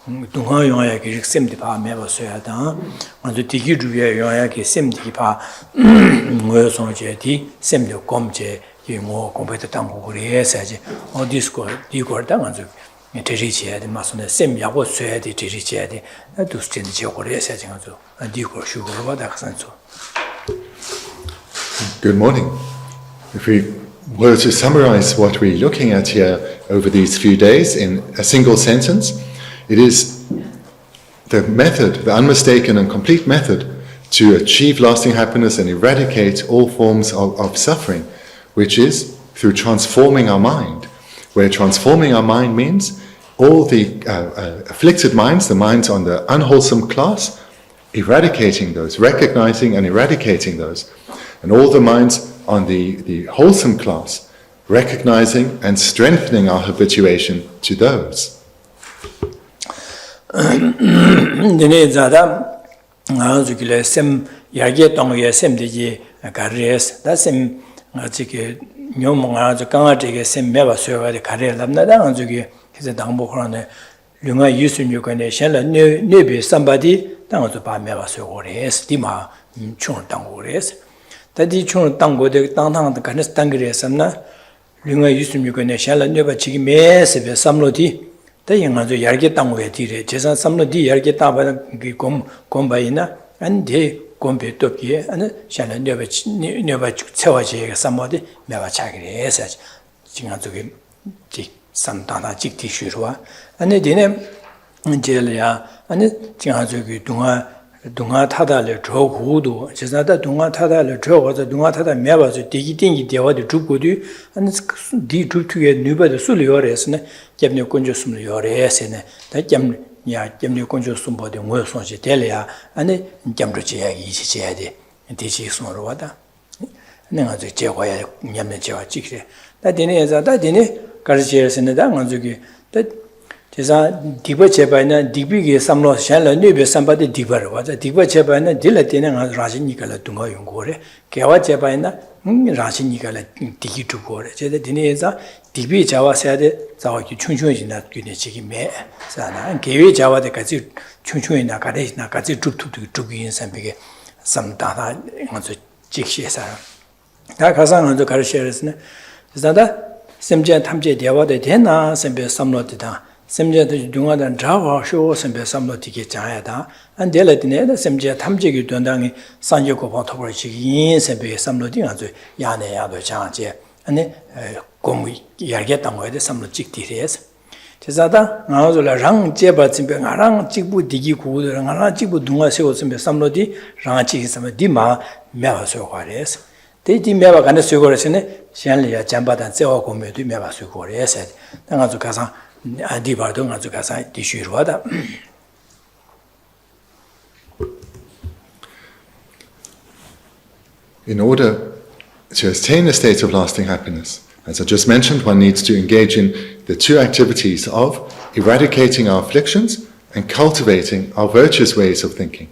Dunga yoya ki sim di pa me ba so ya da anzu tigi ruya yoya ki sim di pa ngoyo song je di sim de kom je yi ngo kom pe ta ngo ko re sa je o disco di ko da anzu te ri che de ma so ne sim ya bo so ya di te ri che de na du sten je ko re sa je anzu di ko shu ko ba da san so. Good morning. If we were to summarize what we're looking at here over these few days in a single sentence, it is the method, the unmistaken and complete method to achieve lasting happiness and eradicate all forms of suffering, which is through transforming our mind, where transforming our mind means all the afflicted minds, the minds on the unwholesome class, eradicating those, recognizing and eradicating those, and all the minds on the wholesome class, recognizing and strengthening our habituation to those. Dine zada ngazu kile sem yarge tong ye sem de ji gares da sem ngaji ke nyom ngazu kanga de sem me ba so ga de gare lamna da ngazu ke hise dang bo khone lunga yisu nyu ko ne shen la ne be somebody da ngazu ba me ba so go res di ma chung dang go res da di chung dang go de dang dang de ganes dang gre samna lunga yisu nyu ko ne shen la ne ba chi me se be samlo di 영화도 yarge 땅에 뒤에 제사 삼로디 yarge 따바 곰바이나 안데 곰베 또기에 아니 샤는 녀바 채워지게 삼모디 내가 자기를 해서 지금 저기 직 삼다나 직티슈로와 아니 되네 이제야 아니 지금 저기 동화 타다를 저고도 제사다 동화 타다를 저고서 동화 타다 매봐서 디기딩이 되어도 죽고도 아니 디 죽투에 누바도 술이어레스네 gemne konjo sumlo yore sene da gemne konjo sumbo de ngoyo sonje telya ane gemro je ya yi je ya de de ji sumro wada ne nga je je ya gemne je wa jikre da dene za da dene garje sene da nga ju ge da 제사 디버 제바나 디비게 삼로 샬라 네베 삼바데 디버 와자 디버 제바나 딜라테네 라진니가라 둥가 용고레 개와 제바나 라진니가라 디기 두고레 제데 디네자 디비 자와세데 자와기 춘춘이나 귀네 지기메 자나 개위 자와데 같이 춘춘이나 가데나 같이 줍투도 줍기인 삼비게 삼다다 먼저 직시해서 다 가상 먼저 가르쳐야겠네 자다 샘제 탐제 대화데 되나 샘베 삼로드다 semje dungadan jawa sho sembe samlo tike jaada an deladine semje 탐제기 dondangi sanje ko pa thobor chi yin sembe samlo dinga zo yane ya do jaje ane gomu yarge tamwe de samlo chikti res 제자다 나오라 랑 제바 simbe ngarang chikbu digi ku ngarang chikbu dunga se sembe samlo di rang chi sambe di ma mewa so kwares de di mewa kan so kwaresne shanliya jambadan sewa ko me di mewa so kwares danga zo kasa In order to attain a state of lasting happiness, as I just mentioned, one needs to engage in the two activities of eradicating our afflictions and cultivating our virtuous ways of thinking.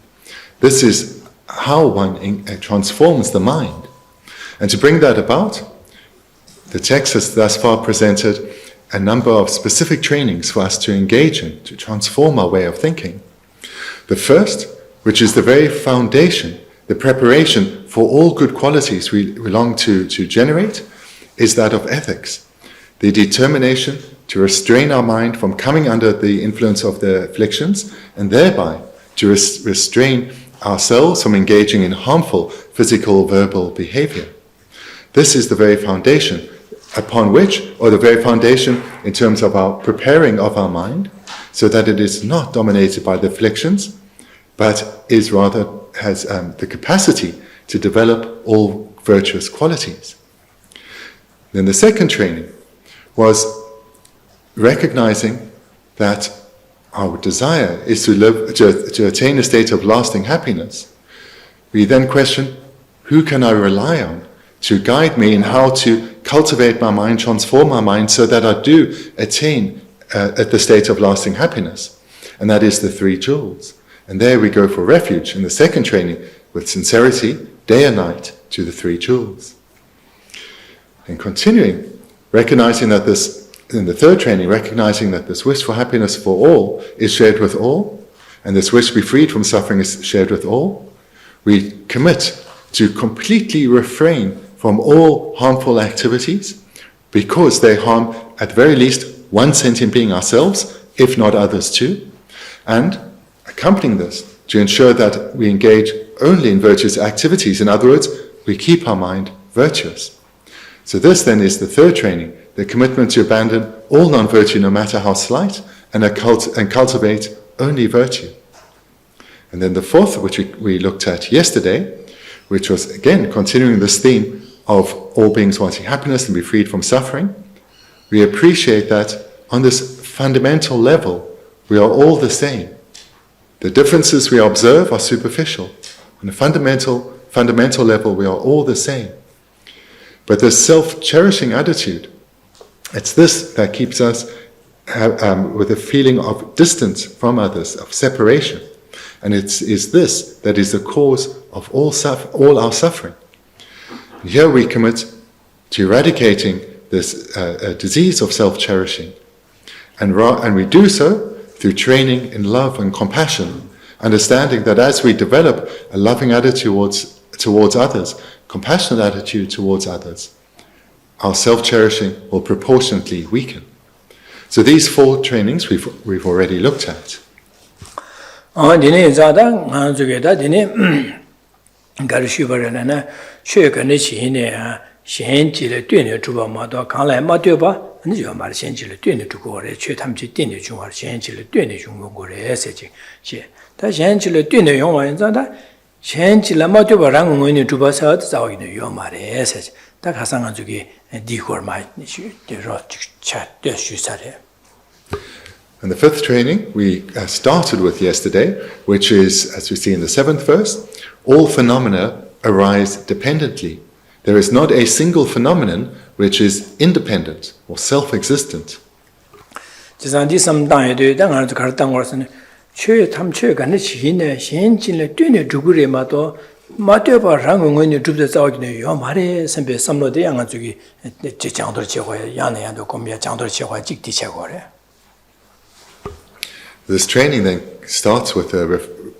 This is how one transforms the mind. And to bring that about, the text has thus far presented a number of specific trainings for us to engage in, to transform our way of thinking. The first, which is the very foundation, the preparation for all good qualities we long to generate, is that of ethics. The determination to restrain our mind from coming under the influence of the afflictions, and thereby to restrain ourselves from engaging in harmful physical, verbal behavior. This is the very foundation upon which, or the very foundation in terms of our preparing of our mind, so that it is not dominated by the afflictions, but is rather has the capacity to develop all virtuous qualities. Then the second training was recognizing that our desire is to attain a state of lasting happiness. We then question, who can I rely on to guide me in how to cultivate my mind, transform my mind, so that I do attain at the state of lasting happiness. And that is the 3 jewels. And there we go for refuge in the second training with sincerity, day and night, to the 3 jewels. And continuing, recognizing that this, in the third training, recognizing that this wish for happiness for all is shared with all, and this wish to be freed from suffering is shared with all, we commit to completely refrain from all harmful activities because they harm at the very least one sentient being ourselves, if not others too, and accompanying this to ensure that we engage only in virtuous activities. In other words, we keep our mind virtuous. So this then is the third training, the commitment to abandon all non-virtue no matter how slight and cultivate only virtue. And then the fourth, which we looked at yesterday, which was again continuing this theme of all beings wanting happiness and be freed from suffering, we appreciate that on this fundamental level we are all the same. The differences we observe are superficial. On a fundamental level we are all the same. But this self-cherishing attitude, it's this that keeps us with a feeling of distance from others, of separation. And it is this that is the cause of all our suffering. And here we commit to eradicating this disease of self-cherishing. And we do so through training in love and compassion, understanding that as we develop a loving attitude towards others, compassionate attitude towards others, our self-cherishing will proportionately weaken. So these 4 trainings we've already looked at. Dine zada ngazugeda dine garishibarana shekane chine shenjile twene tuba mado kanla madyoba nijo mar shenjile twene tukore chetamji tine jungwar shenjile twene jungore seji she ta shenjile twene yongwa zada shenjile madyoba rangongni tuba sa zawine yomare seji ta kasanga jugi dikor mai nishu de ro chat de shusare. And the 5th training we started with yesterday, which is, as we see in the 7th verse, all phenomena arise dependently. There is not a single phenomenon which is independent or self-existent. This training then starts with a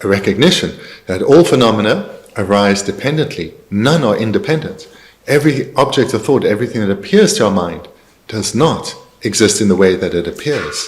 recognition that all phenomena arise dependently. None are independent. Every object of thought, everything that appears to our mind, does not exist in the way that it appears.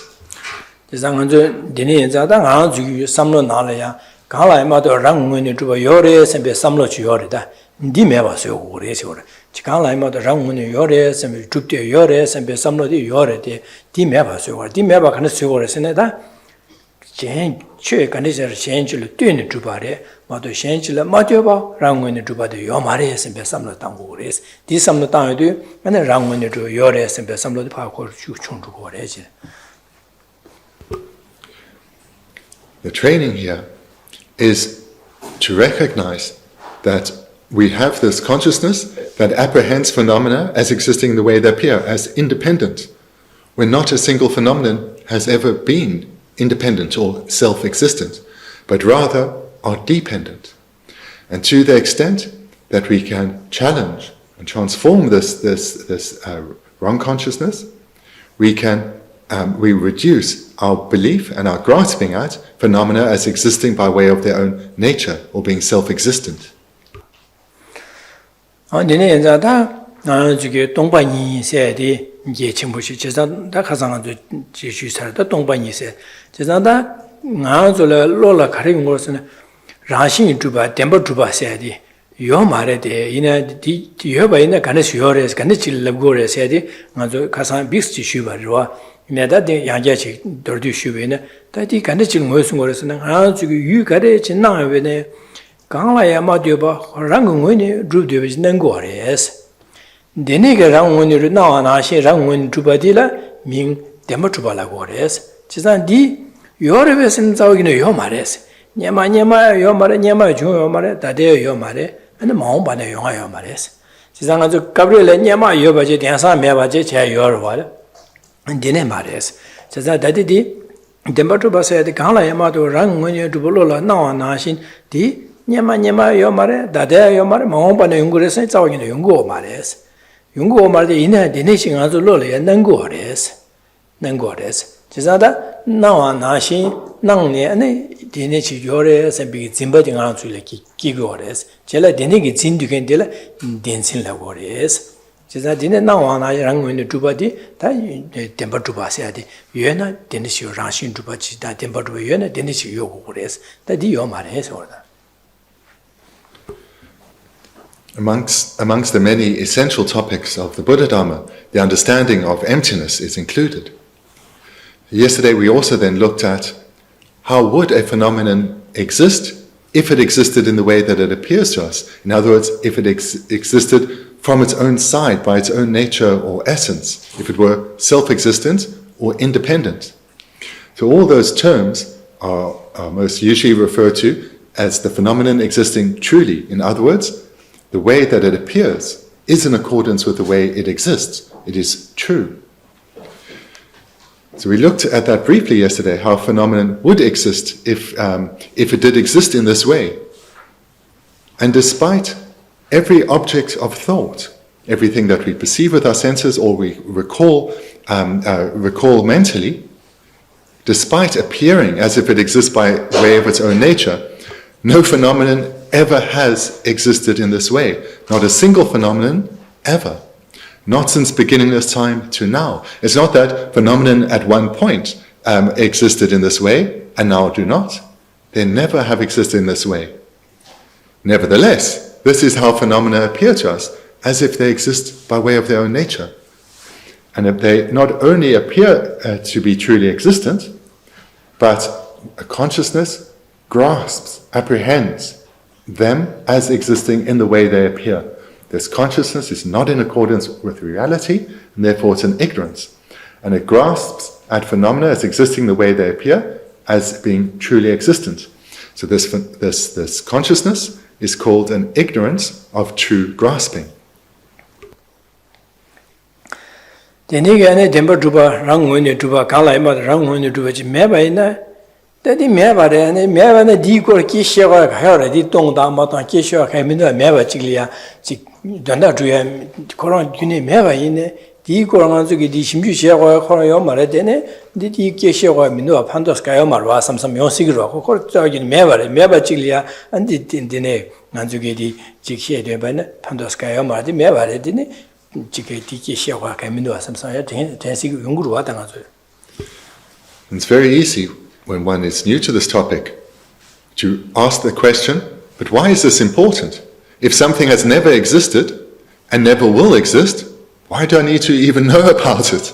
The training here is to recognize that we have this consciousness that apprehends phenomena as existing in the way they appear, as independent, when not a single phenomenon has ever been independent or self-existent, but rather are dependent. And to the extent that we can challenge and transform this wrong consciousness, we reduce our belief and our grasping at phenomena as existing by way of their own nature or being self-existent. yo mare de ina di yo ba ina kana syore kana chil gore se de ngazo kasan bis chi shu ba ro ina da de yang ja chi dor du shu be ne da di kana chil ngo su gore se na ha ju yu ga de chin na be ne gang la ya ma de ba rang ngo ni ru de be nan go re es de ne ga rang ngo ni ru na na shi rang ngo ni tu ba di la ming de ma tu ba la go re es chi san di yo re be sin zao gi ne yo ma re es nyama yo mare nyama jo yo mare da de yo mare and the Mahomban Yonga Mares. 지상아주 가브리엘에 냐마 여바제 대사 매바제 제 여러와래 디네 말레스 자자 다디디 덴바투 바세데 강라야마도 랑문이 두볼로라 나와나신 디 냐마 여마레 다데 여마레 마옹바네 연구레서 자오기네 연구 말레스 연구 말데 이네 디네싱 아주 로레 난고레스 지사다 나와나신 낭네 아니 디네치 요레서 비 짐바딩아 줄레 기고레스 제라 디네기 진두겐데라 덴신라고레스 지사 디네 나와나랑 원의 두바디 다 템버 두바세야디 예나 디네시 라신 두바치 다 템버 두바 예나 디네시 요고레스 다디 요마레스 오다 Amongst the many essential topics of the Buddha Dharma, the understanding of emptiness is included. Yesterday we also then looked at how would a phenomenon exist if it existed in the way that it appears to us. In other words, if it existed from its own side, by its own nature or essence, if it were self-existent or independent. So all those terms are most usually referred to as the phenomenon existing truly. In other words, the way that it appears is in accordance with the way it exists. It is true. So we looked at that briefly yesterday, how a phenomenon would exist if it did exist in this way. And despite every object of thought, everything that we perceive with our senses or we recall mentally, despite appearing as if it exists by way of its own nature, no phenomenon ever has existed in this way. Not a single phenomenon ever. Not since beginningless time to now. It's not that phenomenon at one point existed in this way and now do not. They never have existed in this way. Nevertheless, this is how phenomena appear to us, as if they exist by way of their own nature. And if they not only appear to be truly existent, but a consciousness grasps, apprehends them as existing in the way they appear. This consciousness is not in accordance with reality, and therefore it's an ignorance. And it grasps at phenomena as existing the way they appear, as being truly existent. So this consciousness is called an ignorance of true grasping. It's very easy when one is new to this topic to ask the question, but why is this important? If something has never existed and never will exist, why do I need to even know about it?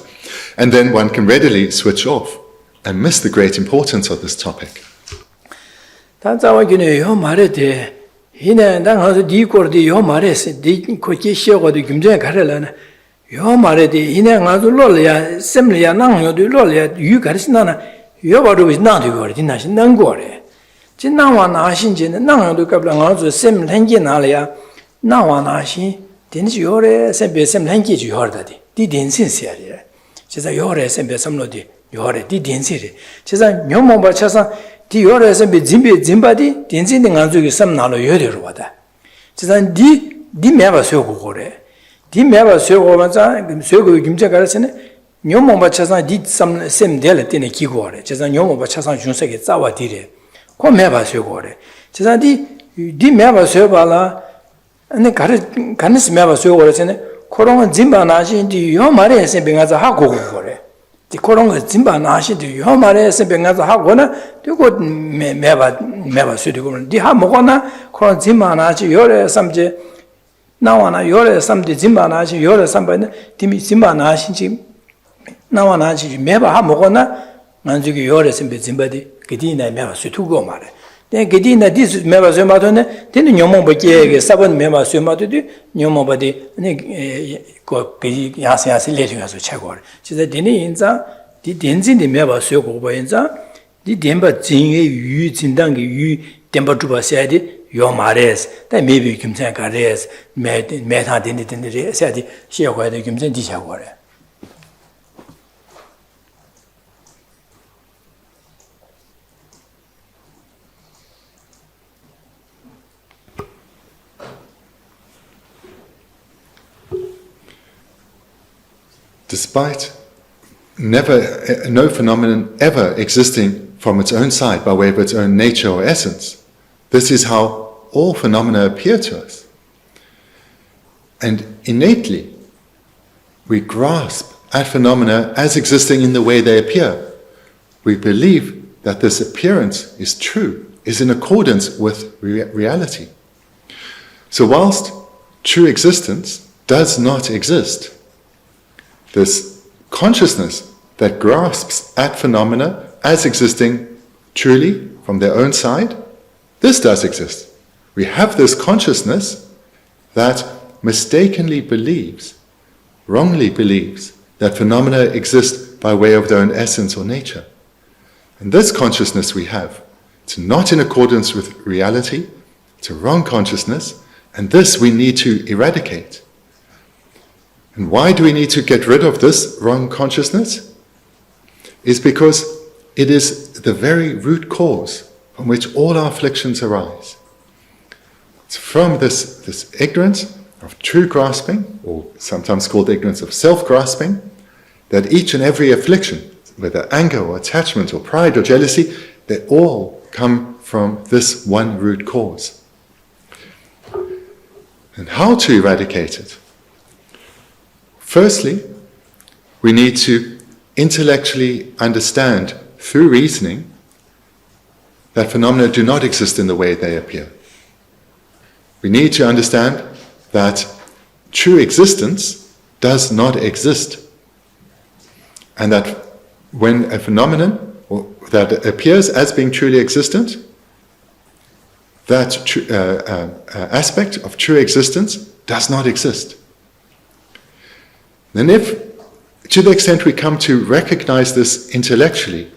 And then one can readily switch off and miss the great importance of this topic. yo mares that maybe kimsen gares meta din said she where the kimsen disha wore Despite no phenomenon ever existing from its own side by way of its own nature or essence, this is how all phenomena appear to us. And innately, we grasp at phenomena as existing in the way they appear. We believe that this appearance is true, is in accordance with reality. So whilst true existence does not exist, this consciousness that grasps at phenomena as existing truly from their own side, this does exist. We have this consciousness that mistakenly believes, wrongly believes, that phenomena exist by way of their own essence or nature. And this consciousness we have, it's not in accordance with reality, it's a wrong consciousness, and this we need to eradicate. And why do we need to get rid of this wrong consciousness? It's because it is the very root cause from which all our afflictions arise. It's from this ignorance of true grasping, or sometimes called ignorance of self-grasping, that each and every affliction, whether anger or attachment or pride or jealousy, they all come from this one root cause. And how to eradicate it? Firstly, we need to intellectually understand through reasoning that phenomena do not exist in the way they appear. We need to understand that true existence does not exist, and that when a phenomenon that appears as being truly existent, that aspect of true existence does not exist. Then if, to the extent we come to recognize this intellectually,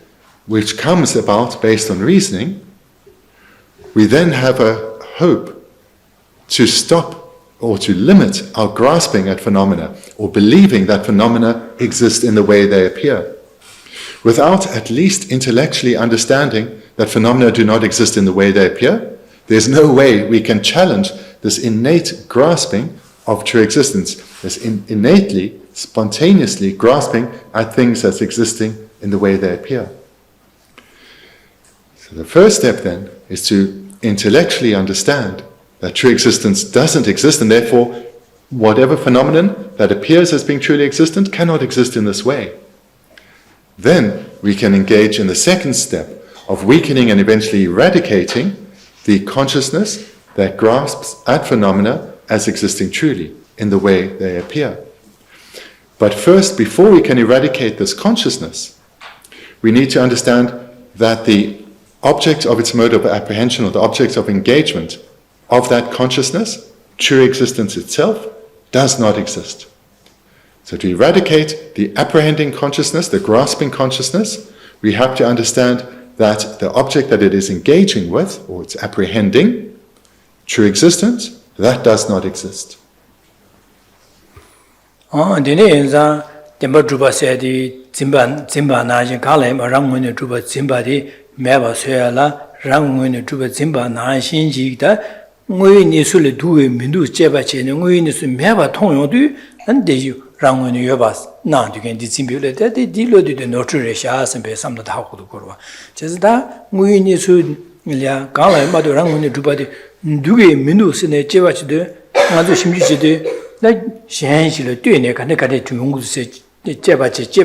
which comes about based on reasoning, we then have a hope to stop or to limit our grasping at phenomena or believing that phenomena exist in the way they appear. Without at least intellectually understanding that phenomena do not exist in the way they appear, there's no way we can challenge this innate grasping of true existence, this innately, spontaneously grasping at things as existing in the way they appear. So the first step then is to intellectually understand that true existence doesn't exist, and therefore whatever phenomenon that appears as being truly existent cannot exist in this way. Then we can engage in the second step of weakening and eventually eradicating the consciousness that grasps at phenomena as existing truly in the way they appear. But first, before we can eradicate this consciousness, we need to understand that the object of its mode of apprehension, or the object of engagement of that consciousness, true existence itself, does not exist. So to eradicate the apprehending consciousness, the grasping consciousness, we have to understand that the object that it is engaging with, or it's apprehending, true existence, that does not exist. Dine inza temba drupa sayadi zimba naji kala ima rangwene drupa zimba di meba soya la rangwene drupa zimba na shinji da ngui nisu le duwe mindu jeba che ne ngui nisu meba tongyo du nan deju rangwene yoba na du gen di zimbi le da di lo di de notu re sha sambe samda da hakudu korwa chezi da ngui nisu ya kala ima do rangwene drupa di duwe mindu sine jeba che de ngazo shimji che de那现实了对呢，看那个的中国是结巴的，这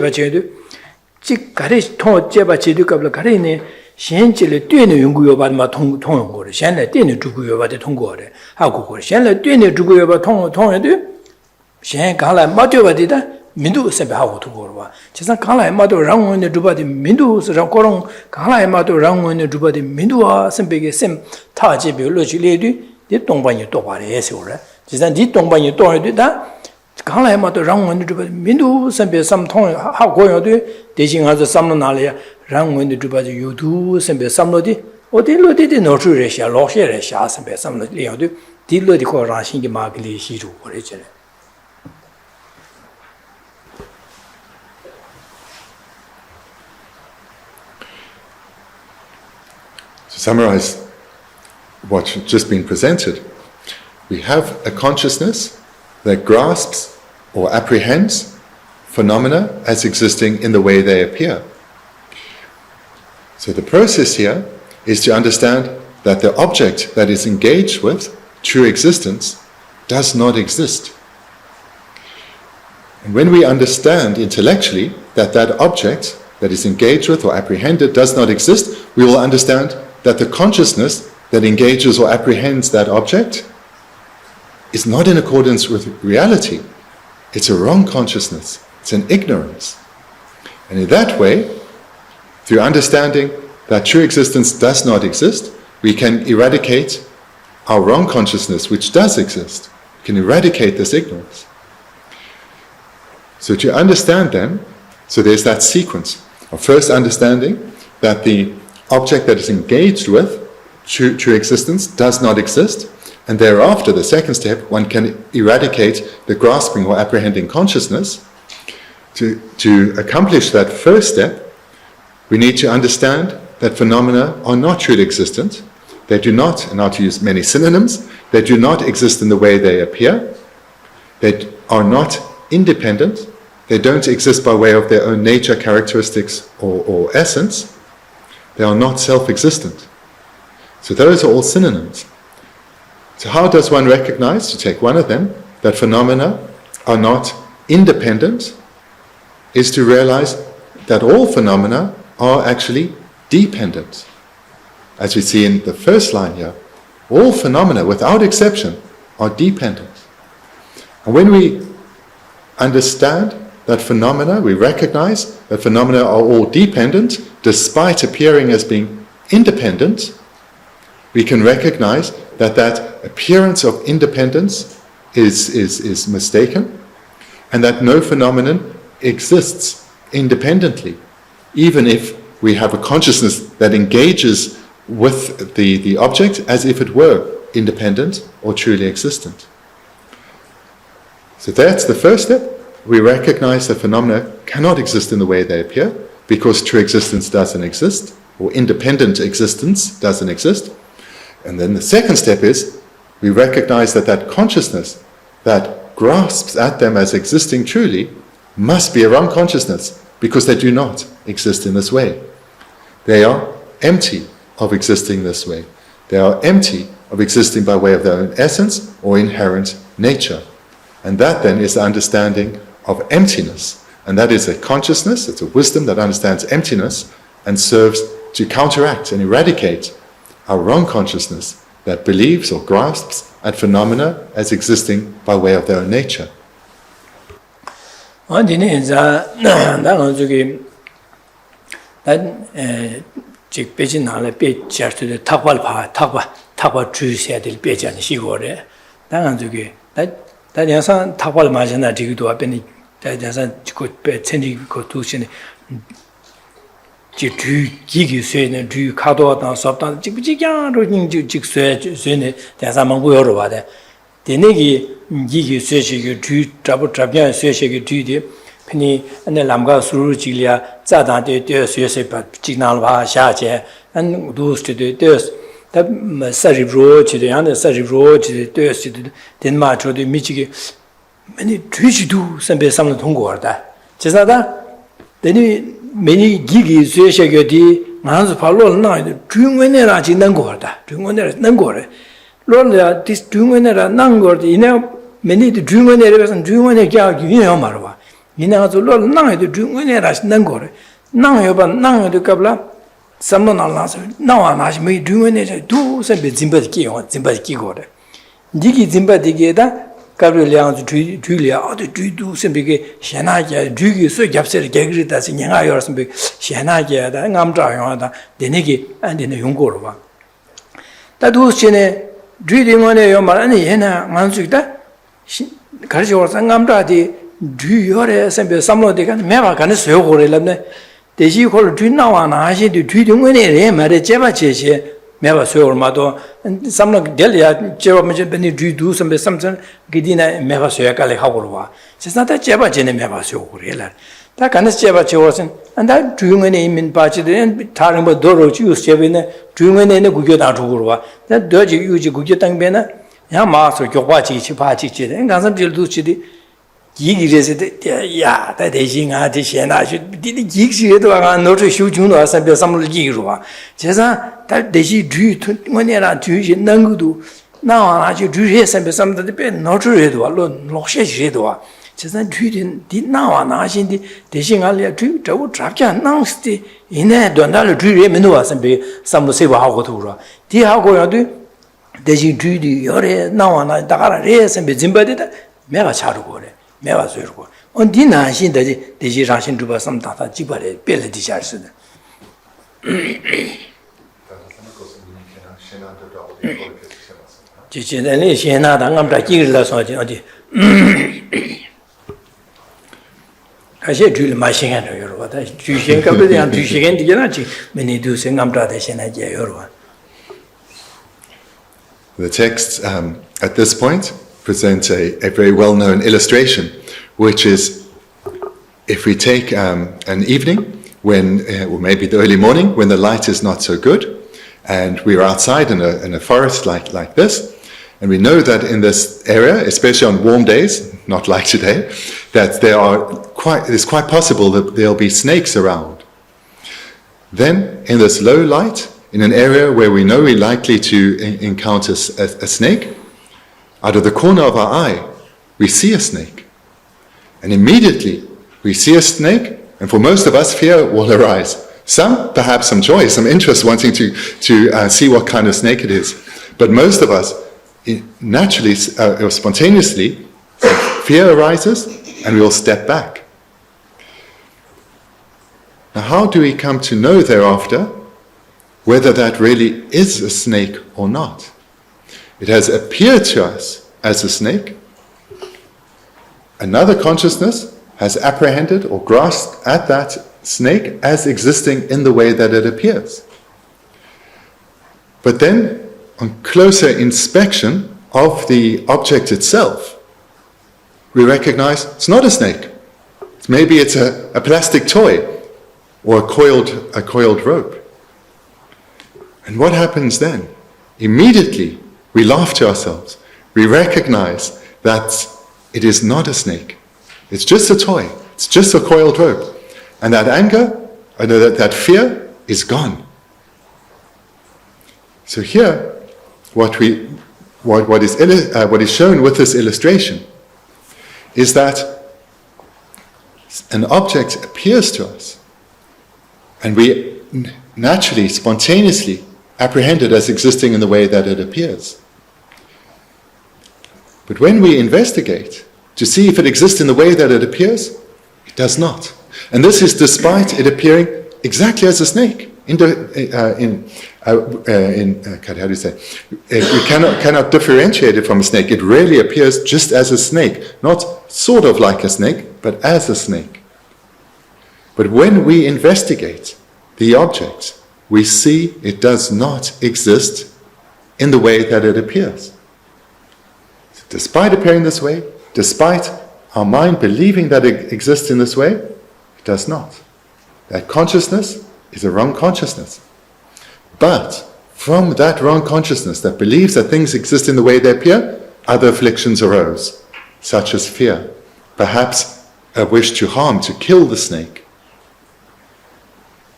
个的通结巴的个不了，个的呢，现实了对呢，用过药吧嘛通用过的，现在对呢中国药吧的通过的，还过的，现在对呢中国药吧通用的，现在刚来没对吧的，民族是不好通过的吧？其实刚来没对让我们的吧的民族是让各种刚来没对让我们的吧的民族啊，是别个是他这边落去来的，你东方人多话的也是了。其实你东方人多的，但刚来嘛都让我们这个民族身边什么通好过样的，대신还是什么哪里啊？让我们这个有度身边什么的， Odilo did no true ratio, lost here, shas and some of the Leo, Dilo di Korashi Magli Shiru originally. To summarize what's just been presented, we have a consciousness that grasps or apprehends phenomena as existing in the way they appear. So the process here is to understand that the object that is engaged with, true existence, does not exist. And when we understand intellectually that that object that is engaged with or apprehended does not exist, we will understand that the consciousness that engages or apprehends that object is not in accordance with reality. It's a wrong consciousness. It's an ignorance. And in that way, through understanding that true existence does not exist, we can eradicate our wrong consciousness, which does exist. We can eradicate this ignorance. So to understand then, so there's that sequence of first understanding that the object that is engaged with, true existence, does not exist, and thereafter, the second step, one can eradicate the grasping or apprehending consciousness. To accomplish that first step, we need to understand that phenomena are not truly existent. They do not, and now to use many synonyms, they do not exist in the way they appear. They are not independent. They don't exist by way of their own nature, characteristics, or essence. They are not self-existent. So those are all synonyms. So how does one recognize, to take one of them, that phenomena are not independent, is to realize that all phenomena are actually dependent. As we see in the first line here, all phenomena, without exception, are dependent. And when we understand that phenomena, we recognize that phenomena are all dependent, despite appearing as being independent, we can recognize that that appearance of independence is mistaken, and that no phenomenon exists independently, even if we have a consciousness that engages with the object as if it were independent or truly existent. So that's the first step. We recognize that phenomena cannot exist in the way they appear, because true existence doesn't exist, or independent existence doesn't exist. And then the second step is, we recognize that that consciousness that grasps at them as existing truly must be a wrong consciousness, because they do not exist in this way. They are empty of existing this way. They are empty of existing by way of their own essence or inherent nature. And that then is the understanding of emptiness. And that is a consciousness, it's a wisdom that understands emptiness and serves to counteract and eradicate our wrong consciousness that believes or grasps at phenomena as existing by way of their own nature. chỉ truy ghi suy ne truy khá đó đó sắp đó chỉ chỉ giang rồi nhưng chỉ suy ne tại sao mà không hiểu rồi vậy thế này cái ghi suy cái truy chấp nhận suy cái truy thì khi anh làm cái suru chỉ là gia đình để suy suy bắt chỉ nào là xa chứ anh đủ để ta sa ribro chỉ để anh sa ribro chỉ để suy đến mà cho để mình chỉ cái mình truy chỉ đủ xem bây giờ thông qua đó chỉ là đó thế này many gigi suy đi ngàn số phalo na trung nguyên này là chỉ năng gọi đó trung nguyên này năng gọi rồi là this trung nguyên này là năng gọi thì nó many the trung nguyên này là trung nguyên này क्या कि नहीं हमारा हुआ इन्हें तो लो năng है तो trung nguyên này là năng gọi năng है पर năng है तो कब ला समझ ना ना से ना ना से मैं trung nguyên này तो सब जिम्बद की gọi gigi जिम्बद की đó कब लियांग जुई लिया और जुई दू से भी के शेना के जुई की सो जब से गेगरी ता से यंगा योर से भी शेना के दा ngam tra yong da देने की अंदर ने यंग को वा ता दू से ने जुई दिंग ने यो मा ने ये ना ngan su da घर से और से ngam tra दी जुई योरे से भी समलो दे का मैं बा का ने सो को रे लब ने देजी को जुई ना वा ना से जुई दिंग ने रे मा रे जेबा जे से 매바 소요마도 삼나 델야 제가 먼저 ben이 뒤두 섬에 삼선 기디나 매바 소야 깔래 하고 와 세상다 제바 제네 매바 소요 그래라 다 간스 제바 제워선 안다 주용에 있는 바지들은 다른 뭐 도로 주스 제베네 주용에 있는 구교다 주고 와 더지 유지 구교 땅배나 야 마서 교바지 치바지 간선 들도 치디 이기레세 야 대신아 대신아주 디디 기기에도 안 넣어 쇼중도 와서 몇 삼을 기기로 와 제가 다 대시 뒤 뭐냐라 뒤에 난구도 나와 아주 뒤에서 몇 삼들 배 넣어줘도 와로 녹셔지도 와 제가 뒤에 디 나와 나신디 대신 알려 뒤 저거 잡지 않나스티 이내 돈달 뒤에 맨 와서 배 삼무세바 하고 돌아 디 하고야도 대신 뒤에 열에 나와 나 다가라 레서 배 짐바데다 내가 자르고 그래 매와 소리고 언디 나신다지 대지 라신 두바 삼다다 지바레 벨레 디샤르스다 지지네니 시나 당감다 지르라서 어디 가시 줄 마싱하는 여러분다 주신갑에 대한 주시겐 디게나지 메니두 생감다 대신하게 여러분 The text at this point presents a very well-known illustration, which is if we take an evening when, or maybe the early morning, when the light is not so good, and we're outside in a forest like this, and we know that in this area, especially on warm days, not like today, that it's quite possible that there'll be snakes around. Then, in this low light, in an area where we know we're likely to encounter a snake, out of the corner of our eye, we see a snake. And immediately, we see a snake, and for most of us, fear will arise. Some, perhaps some joy, some interest wanting to see what kind of snake it is. But most of us, naturally or spontaneously, fear arises, and we will step back. Now, how do we come to know thereafter whether that really is a snake or not? It has appeared to us as a snake. Another consciousness has apprehended or grasped at that snake as existing in the way that it appears. But then, on closer inspection of the object itself, we recognize it's not a snake. Maybe it's a plastic toy or a coiled rope. And what happens then? Immediately, we laugh to ourselves. We recognize that it is not a snake. It's just a toy. It's just a coiled rope. And that anger, that fear is gone. So here, what is shown with this illustration is that an object appears to us, and we naturally, spontaneously apprehend it as existing in the way that it appears. But when we investigate to see if it exists in the way that it appears, it does not. And this is despite it appearing exactly as a snake. How do you say? We cannot differentiate it from a snake. It really appears just as a snake, not sort of like a snake, but as a snake. But when we investigate the object, we see it does not exist in the way that it appears. Despite appearing this way, despite our mind believing that it exists in this way, it does not. That consciousness is a wrong consciousness. But from that wrong consciousness that believes that things exist in the way they appear, other afflictions arose, such as fear, perhaps a wish to harm, to kill the snake.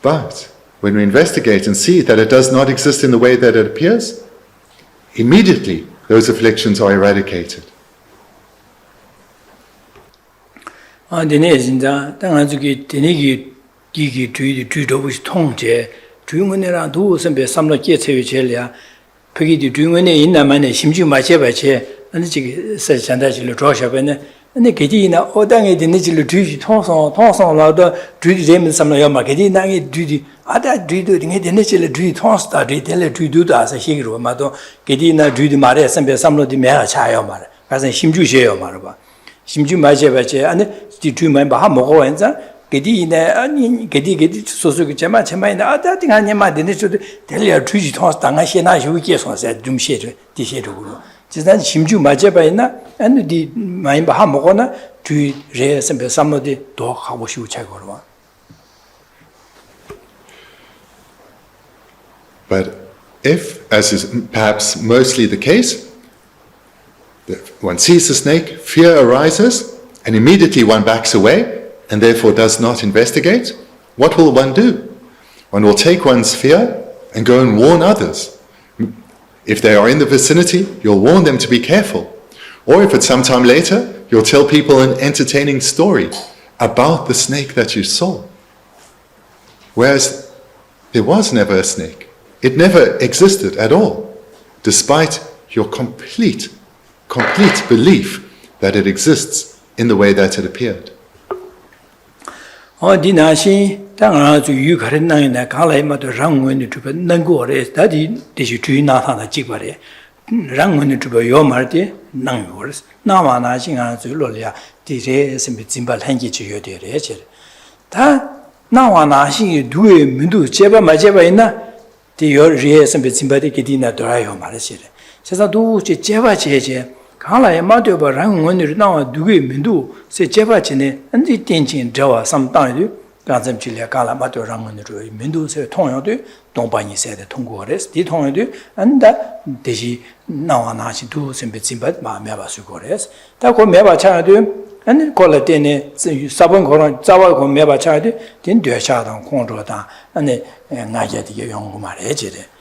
But when we investigate and see that it does not exist in the way that it appears, immediately those afflictions are eradicated. 근데 게디나 오당에 되는지를 뒤지 통성라도 뒤지 되면 삼나요 막 게디 나게 뒤지 아다 뒤도 되게 되는지를 뒤 통스다 뒤들 뒤도도 아서 시기로 마도 게디나 뒤도 말에 선배 삼로디 매야 차요 말 가서 심주셔요 말 봐 심주 마셔 봐지 안에 뒤만 봐 먹어 완전 게디네 아니 게디 소소기 제마 제마이나 아다팅 아니마 되네서도 델리아 주지 통해서 당하시나 휴게소에서 좀 셰르 디셰르고 지난 심주 맞아봐이나 아니 많이 봐 먹거나 주 레서 삼모디 더 하고 싶고 차고로. But if, as is perhaps mostly the case, one sees the snake, fear arises, and immediately one backs away, and therefore does not investigate, what will one do? One will take one's fear and go and warn others. If they are in the vicinity, you'll warn them to be careful. Or if it's some time later, you'll tell people an entertaining story about the snake that you saw. Whereas there was never a snake. It never existed at all, despite your complete belief that it exists in the way that it appeared. 어디나시 당아주 유가른나이나 갈라이마도 랑원이 주변 능고래 다디 디시 주나타나 찍바래 랑원이 주변 요말데 낭고르스 나와나싱아 줄로리아 디제 심비 짐발 한기 주요되래 다 나와나싱이 두에 민두 제바 마제바 있나 디요 리에서 심바데 기디나 도라요 말시래 세상도 제바 제제 갈라에 마도바 랑원이 나와 두에 민두 세 제바 지네 안지 땡진 저와 삼당이 간점 질려 갈라 마도 랑원이 민두세 통요도 동반이 세대 통고레스 디 통요도 안다 대시 나와나시 두 심비 짐바 마음에 봐서 고레스 다고 매바 차도 아니 콜라테네 사본 거는 자와 거 매바 차도 된 되샤당 공조다 아니 나게디 연구 말해지래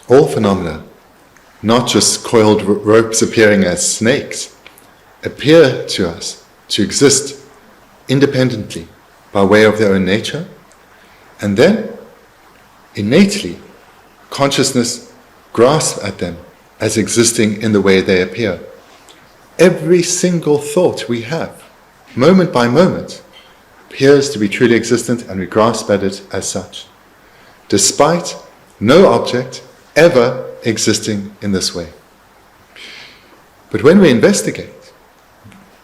All phenomena, not just coiled ropes appearing as snakes, appear to us to exist independently by way of their own nature, and then, innately, consciousness grasps at them as existing in the way they appear. Every single thought we have, moment by moment, appears to be truly existent, and we grasp at it as such, despite no object ever existing in this way. But when we investigate,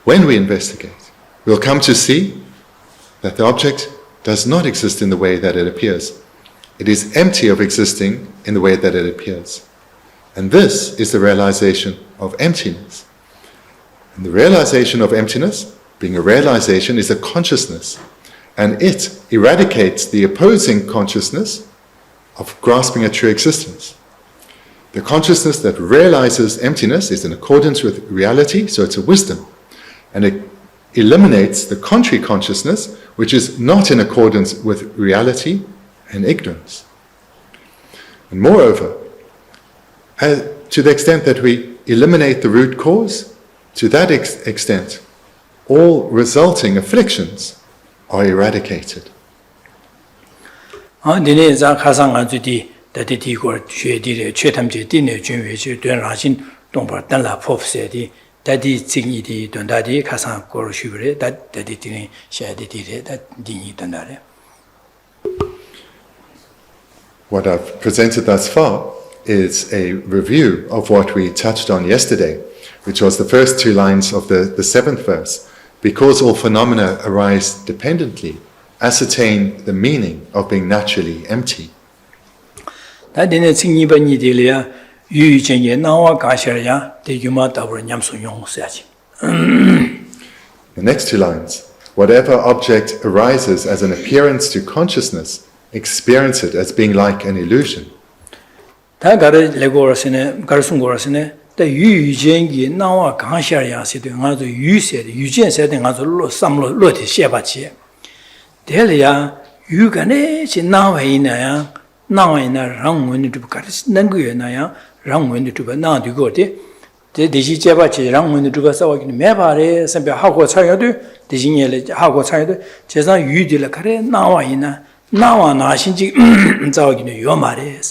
we'll come to see that the object does not exist in the way that it appears. It is empty of existing in the way that it appears. And this is the realization of emptiness. And the realization of emptiness, being a realization, is a consciousness. And it eradicates the opposing consciousness of grasping at true existence. The consciousness that realizes emptiness is in accordance with reality, so it's a wisdom. And it eliminates the contrary consciousness, which is not in accordance with reality and ignorance. And moreover, to the extent that we eliminate the root cause, to that extent, all resulting afflictions are eradicated. 다디 징이디 돈다디 가상 고르슈브레 다디 띵 샤디디레 다디니 돈다레. What I've presented thus far is a review of what we touched on yesterday, which was the first two lines of the seventh verse. Because all phenomena arise dependently, ascertain the meaning of being naturally empty. 다디네 징이바니디리아 유유쟁에 나와 가셔야 대규마다로 냠소용해야지. The next two lines. Whatever object arises as an appearance to consciousness, experience it as being like an illusion. 다 가르레고르스네 가르순고르스네 다 유유쟁이 나와 가셔야 시대 가서 유세 유jen세대 가서 삼로 로티 셰바치. 대리야 유간에 지나와이나야 나와이나 랑원이 좀 가르스 능구여나야 랑원이 좀 나디고데 대대시 제바치 랑원이 좀 싸워기는 매바래 선배 하고 차여도 대신에 하고 차여도 제사 유디를 가래 나와이나 나와 나신지 싸워기는 요 말이에요.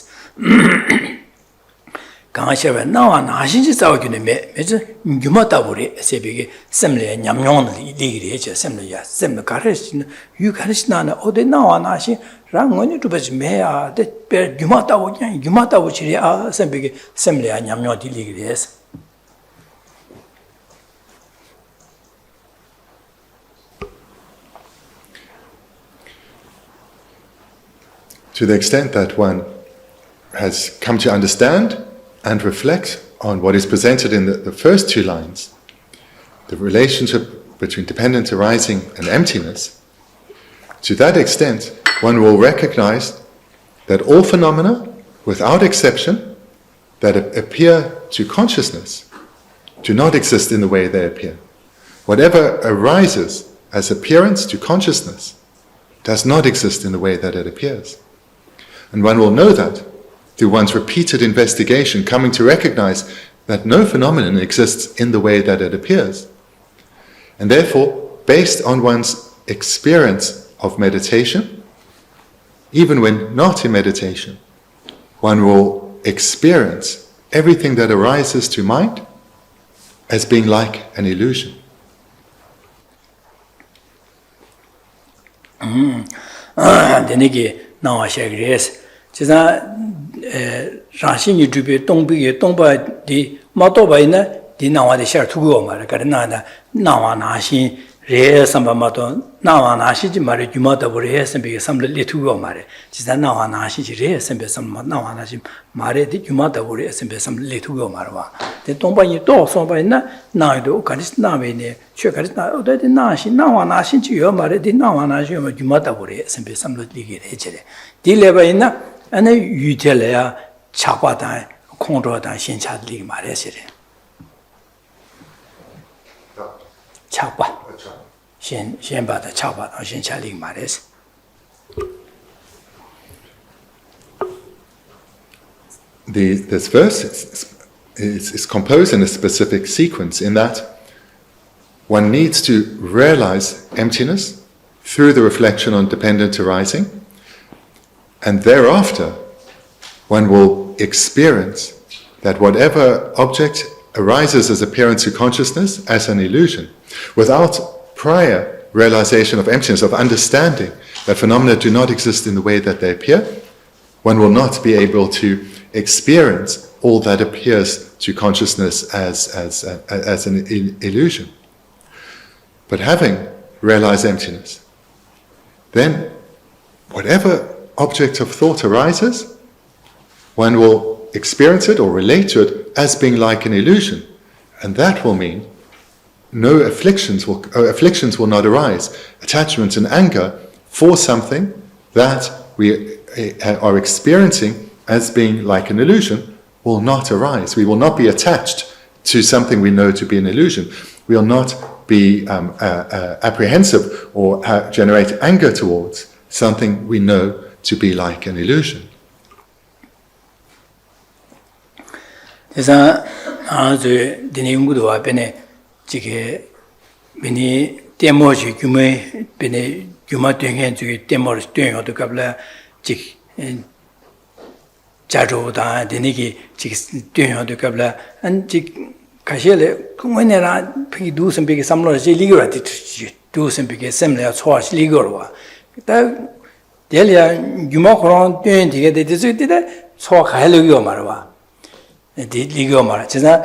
강아셔가 나와 나신지 싸우기네 매저 유마다부리 세비게 셈레 냠뇽 리리리 제 셈레야 셈레 가르신 유가르시나나 어디 나와 나시 랑원이 두버지 매야 데 유마다부 그냥 유마다부 지리 아 셈비게 셈레야 냠뇽 리리리에서 To the extent that one has come to understand and reflect on what is presented in the first two lines, the relationship between dependent arising and emptiness, to that extent, one will recognize that all phenomena, without exception, that appear to consciousness, do not exist in the way they appear. Whatever arises as appearance to consciousness does not exist in the way that it appears. And one will know that through one's repeated investigation, coming to recognize that no phenomenon exists in the way that it appears. And therefore, based on one's experience of meditation, even when not in meditation, one will experience everything that arises to mind as being like an illusion. Rāshīngi dhūpi tōngbī tōngbā di mātōba ina di nāwā di shār tūgō mara kari nāwā nāshīn rē sāmbā mātō nāwā nāshīn jī mara yumātabu rē sāmbī sāmbā lē tūgō mara jizā nāwā nāshīn jī rē sāmbā sāmbā nāwā nāshīn mara di yumātabu rē sāmbā sāmbā lē tūgō mara wā di tōngbā ina tō sōmbā ina nāwā dō karis nāwā ina chū karis nāwā di nāshīn nāwā nāshīn jī yō mara di nāwā nāshīn yō yumātabu rē sāmbā sāmbā lē kī rē chē di lēba ina ane 유텔래야 차과다 공로다 신차들이 말해시래. 차과. 신바다 차과다 신차들이 말해시. This verse is composed in a specific sequence in that one needs to realize emptiness through the reflection on dependent arising. And thereafter, one will experience that whatever object arises as appearance to consciousness as an illusion, without prior realization of emptiness, of understanding that phenomena do not exist in the way that they appear, one will not be able to experience all that appears to consciousness as an illusion. But having realized emptiness, then whatever object of thought arises, one will experience it or relate to it as being like an illusion. And that will mean no afflictions will not arise. Attachment and anger for something that we are experiencing as being like an illusion will not arise. We will not be attached to something we know to be an illusion. We will not be apprehensive or generate anger towards something we know to be like an illusion. 그래서 아주 디닝구도 앞에네 지게 미니 데모지 규모에 베네 규모 되게 저기 데모를 되어도 갑라 지 자로다 데니기 지 되어도 갑라 안지 가실에 그거네라 피 두선 비게 삼로지 리거라티 두선 비게 셈레 초아시 리거와 다 델이야 규모 그런 되게 되듯이 소 가려고 말아 디 리거 말아 제가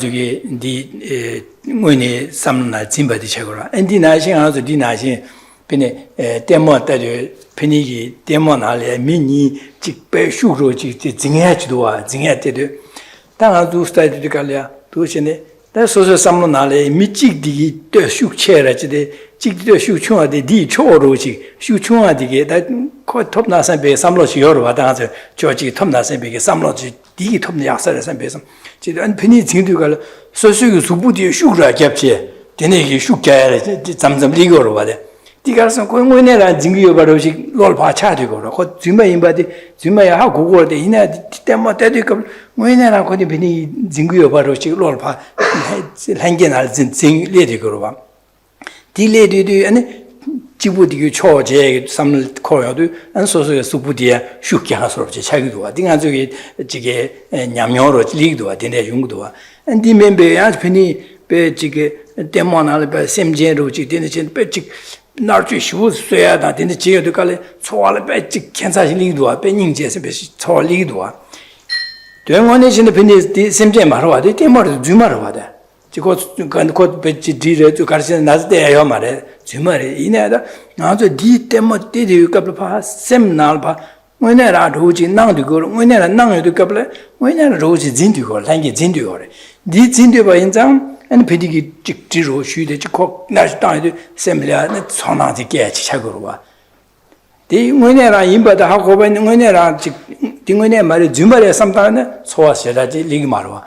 저기 디 뭐니 삼나 짐바디 쳐거라 엔디나신 아주 디나신 비네 데모 때려 비니기 데모 날에 미니 직배 슈로 직 징해지도 와 징해 때도 당아도 스타일도 갈려 도시네 다 소소 삼로 날에 미직디기 때 슈체라지데 직디도 슈충하데 디 초로지 슈충하디게 다 톱나산 배 삼로시 여러 와다서 저지 톱나산 배게 삼로지 디 톱나 약사라산 배서 지도 안 편이 징도가 소소기 수부디 슈그라 겹지 되네기 슈가야 잠잠 리거로 와데 디가서 고용원에라 징기여 바로시 롤파 차되고로 그 주마 인바디 주마야 하고 고고데 이나 때문에 때도 뭐이나라 거기 편이 징기여 바로시 롤파 한게날 징 레디고로 봐 딜레디도 아니 지부디기 초제 삼을 코여도 안 소소에 수부디에 쉽게 하서럽지 차기도 와 딩아 저기 지게 냠녀로 리기도 와 되네 용도 안디 멤버 아프니 배 지게 데모나를 배 셈제로 지 되네 진 배직 나르지 쉬우 쇠야다 되네 지여도 갈래 초알 배직 괜찮지 리기도 와 배닝제서 배 초리기도 와 되원에 진의 빈디 셈제 말어 와도 데모를 주말어 와다 지고 곧 배치 뒤에 또 가르치는 나스대요 말에 주말에 이내다 아주 디 때문에 뒤에 갑을 셈날 봐 왜냐라 로지 나도 왜냐라 나도 갑을 왜냐라 로지 진디고 랑게 진디고 디 진디 봐 인장 안 배디기 직지로 쉬되 지고 나스다도 셈ля 천하지 깨치 차고로 와 디 왜냐라 임바다 하고 봐 왜냐라 직 딩원에 말에 주말에 삼다는 소화셔라지 리기 말어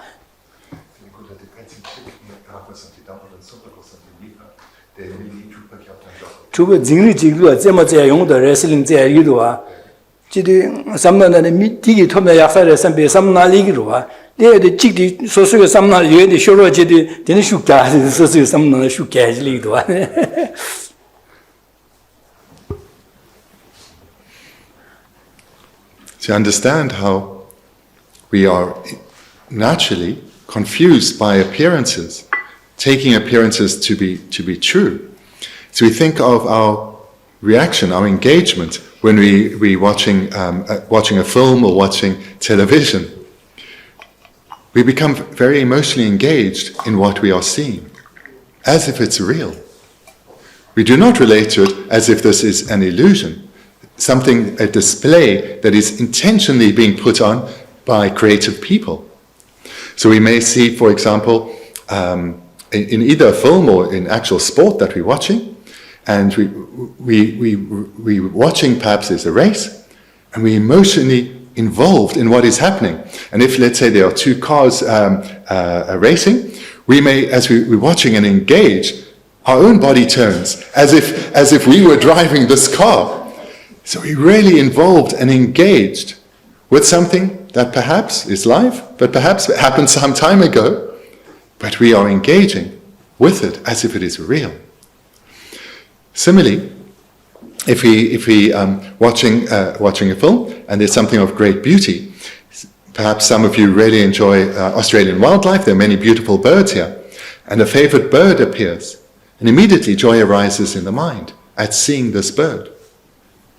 주거 징리 지구가 제마제 용도 레슬링 제 이루와 지디 삼나는 미티기 토메 약사를 삼베 삼나리기로와 내데 직디 소소가 삼나 예데 쇼로지디 되는 슈가 소소 삼나 슈가 해리도와 To understand how we are naturally confused by appearances, taking appearances to be true. So we think of our reaction, our engagement when we watching a film or watching television. We become very emotionally engaged in what we are seeing, as if it's real. We do not relate to it as if this is an illusion, a display that is intentionally being put on by creative people. So we may see, for example, in either a film or in actual sport that we're watching, and we watching perhaps is a race, and we're emotionally involved in what is happening. And if, let's say, there are two cars racing, we may, as we're watching and engage, our own body turns as if we were driving this car. So we're really involved and engaged with something that perhaps is live, but perhaps it happened some time ago, but we are engaging with it as if it is real. Similarly, if we watching a film and there's something of great beauty, perhaps some of you really enjoy Australian wildlife. There are many beautiful birds here, and a favorite bird appears, and immediately joy arises in the mind at seeing this bird.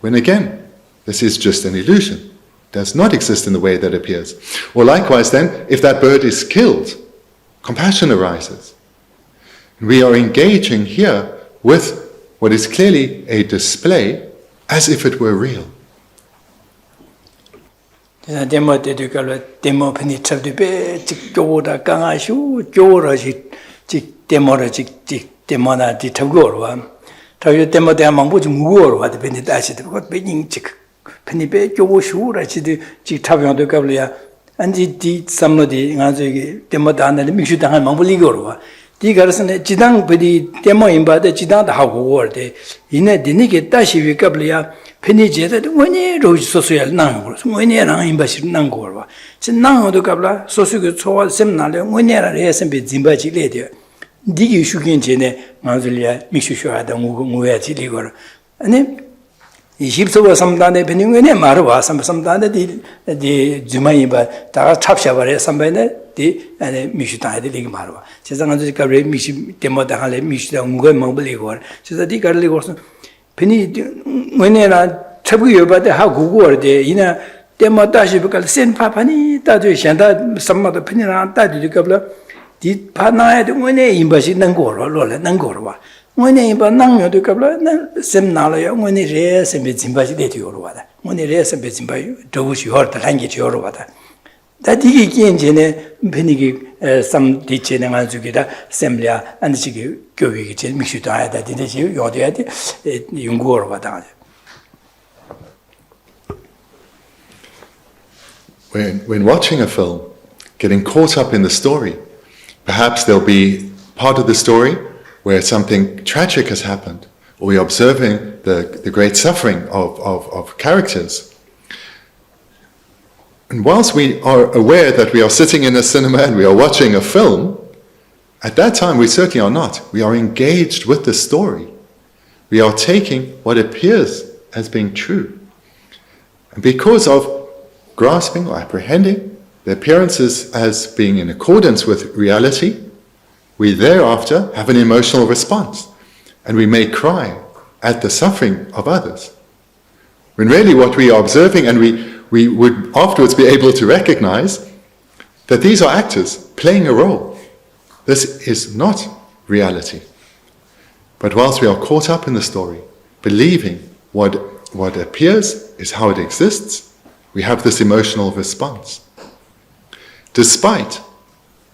When again, this is just an illusion, does not exist in the way that appears. Or likewise, then, if that bird is killed, compassion arises. We are engaging here with what is clearly a display as if it were real. demo demo penetrative joda gangashu jora demo demo na di tagorwa tayo demo de mangbo muorwa de benitashi de got being penibe jowshura ji tabyon de gablia anji di samnodi ngaje demo danale mikshu dangal mangbo ligorwa 디 가르스네 지당 버디 데모 임바데 지당 다 하고 월데 이네 디니게 다시 위갑리아 페니제데 원이 로지 소소야 나고 원이랑 임바시 나고 와 진나도 갑라 소소게 초와 셈나래 원이라 레셈비 짐바지 레데 디기 슈긴 제네 마줄리아 미슈슈하다 무야 지리고 아니 이십소가 삼단에 베닝원에 말와 삼단에 디 주마이바 다 찹샤바레 삼바네 디 아니 미슈다데 리기 말와 세상은 저가 레 미시 데모다 할레 미시다 무거 먹불이고 세상 디 가르리고 베니 원에나 찹고 여바데 하고 고어데 이나 데모다시 버갈 센파파니 다도 샨다 삼마도 베니라 다디 갑라 디 파나에 원에 임바시 능고로 로레 능고로와 원에 임바 능요도 갑라 셈나로야 원에 레 셈베 짐바시 데디오로와다 원에 레 셈베 짐바이 도우시 허르다 랑게 요로와다 다디기 견제네 베니기 삼 디체네 가지고다 셈랴 안지기 교육이 제 미슈도 아야다 디데지 요도야디 연구하러 가다 When watching a film, getting caught up in the story, perhaps there'll be part of the story where something tragic has happened, or we're observing the great suffering of characters. And whilst we are aware that we are sitting in a cinema and we are watching a film, at that time we certainly are not. We are engaged with the story. we are taking what appears as being true. And because of grasping or apprehending the appearances as being in accordance with reality, we thereafter have an emotional response, and we may cry at the suffering of others. When really what we are observing, and we would afterwards be able to recognize that these are actors playing a role. This is not reality. But whilst we are caught up in the story, believing what appears is how it exists, we have this emotional response. Despite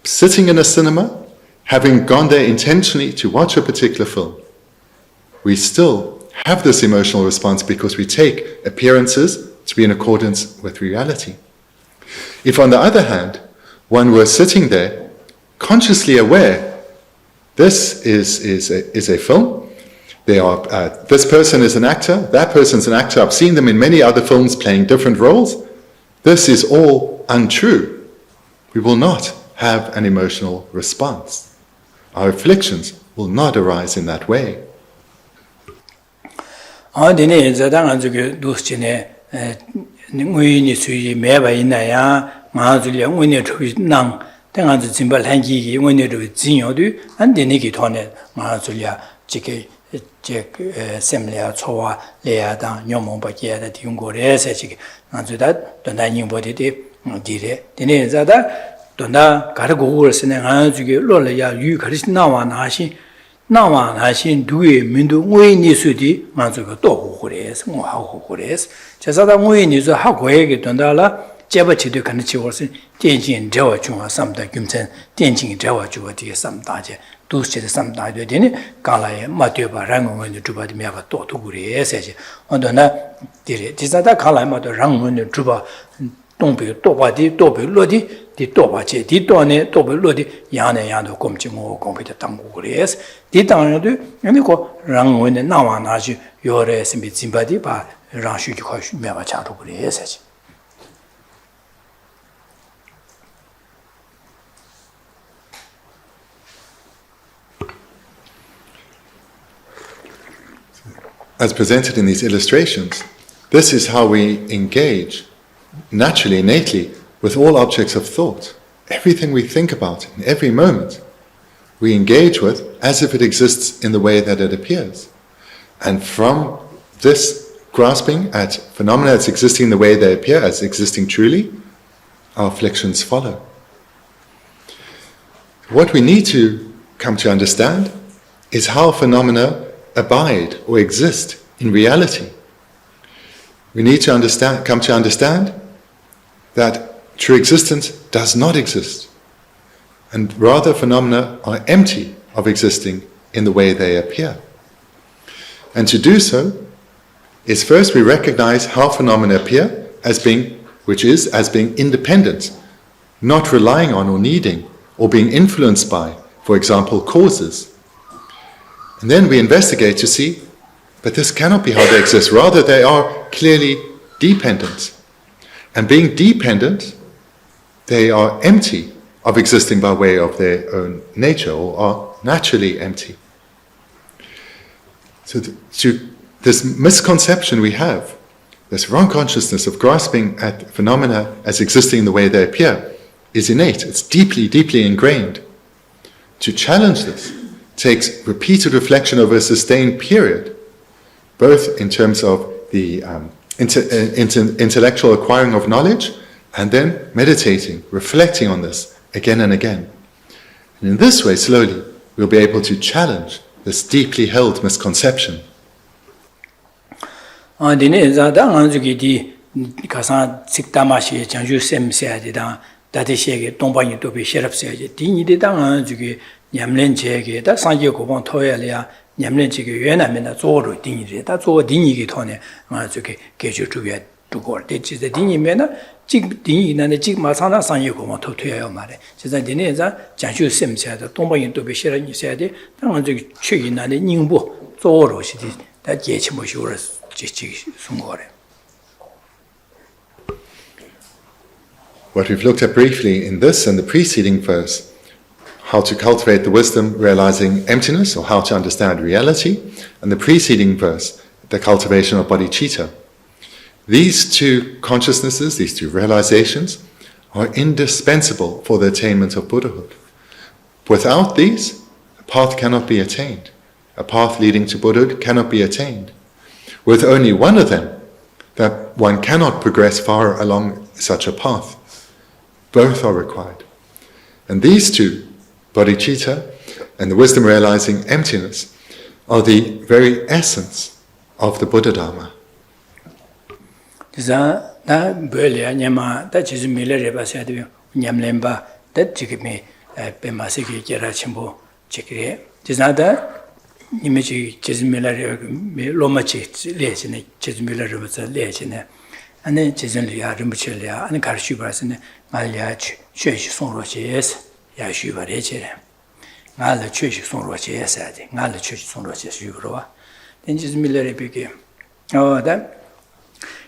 sitting in a cinema, having gone there intentionally to watch a particular film, we still have this emotional response because we take appearances to be in accordance with reality. If, on the other hand, one were sitting there, consciously aware, this is a film, this person is an actor, that person's an actor, I've seen them in many other films playing different roles, this is all untrue, we will not have an emotional response. Our afflictions will not arise in that way. 어디네 자당한 저기 도스진에 의인이 수이 매바 있나야 마주려 의인이 난 당한지 진발 한기기 의인이 진요도 안 되니기 돈에 마주려 지게 제 셈려 초와 레야당 녀몽바게다 디용고레세 지게 아주다 돈다닝보디디 디레 되네 자다 돈다 가르고를 쓰는 아주게 로레야 유 가르시 나와 나시 나와 나신 두의 민도 의인이 수디 만족을 또 그래서 뭐 하고 그래서 제사다 의인이서 하고에게 돈달라 제버치도 간치 월세 대진 저와 중화 삼다 김천 대진 저와 주어 뒤에 삼다제 두스제 삼다도 되니 갈라에 맞대바 랑원의 주바디 메바 또 그래서 언더나 디레 제사다 갈라에 맞도 랑원의 주바 동비 또바디 또비 로디 디 또바체 디 또네 또비 로디 야네 야도 꼼지모 꼼비다 당고 그래서 디 당에도 아니고 랑원의 나와나지 요래 심비 진바디 바 랑슈지 거시 메바 차도 그래서 As presented in these illustrations, this is how we engage naturally, innately, with all objects of thought. Everything we think about in every moment, we engage with as if it exists in the way that it appears. And from this grasping at phenomena as existing in the way they appear, as existing truly, our afflictions follow. What we need to come to understand is how phenomena abide or exist in reality. We need to come to understand that true existence does not exist, and rather phenomena are empty of existing in the way they appear. And to do so is first we recognize how phenomena appear as being independent, not relying on or needing or being influenced by, for example, causes. And then we investigate to see, but this cannot be how they exist. Rather, they are clearly dependent. And being dependent, they are empty of existing by way of their own nature, or are naturally empty. So this misconception we have, this wrong consciousness of grasping at phenomena as existing in the way they appear, is innate. It's deeply, deeply ingrained. To challenge this takes repeated reflection over a sustained period, both in terms of the intellectual acquiring of knowledge, and then meditating, reflecting on this again and again. And in this way, slowly, we'll be able to challenge this deeply held misconception. 냠len 지게原来面的 조로 딩이래 다 조 딩이기 돈에 저게 개주 주에 두고 대지데 딩이면은 직 딩이나네 직 마산나 상이고 뭐 토토야요 말에 진짜 되네자 장슈 셈세다 동방인 또 비시라 있어야돼 당은 저기 최인나네 닝보 조로 시디 다 예치 뭐시오를 지지 숨거래. What we've looked at briefly in this and the preceding verse how to cultivate the wisdom realizing emptiness, or how to understand reality, and the preceding verse, the cultivation of bodhicitta. These two consciousnesses, these two realizations, are indispensable for the attainment of Buddhahood. Without these, a path cannot be attained. A path leading to Buddhahood cannot be attained. With only one of them, that one cannot progress far along such a path. Both are required. And these two, bodhicitta and the wisdom realizing emptiness, are the very essence of the Buddha Dharma. Image Jizmiller Lomachi Legend, Jizmiller Legend, and then Jizmlia, Rimbuchelia, and Karshubas and Maliach, Church Son Roches, Yashuva Regere. All the Church Son Roches said, all the Church Son Roches Uroa. Then Jizmiller became. Oh, that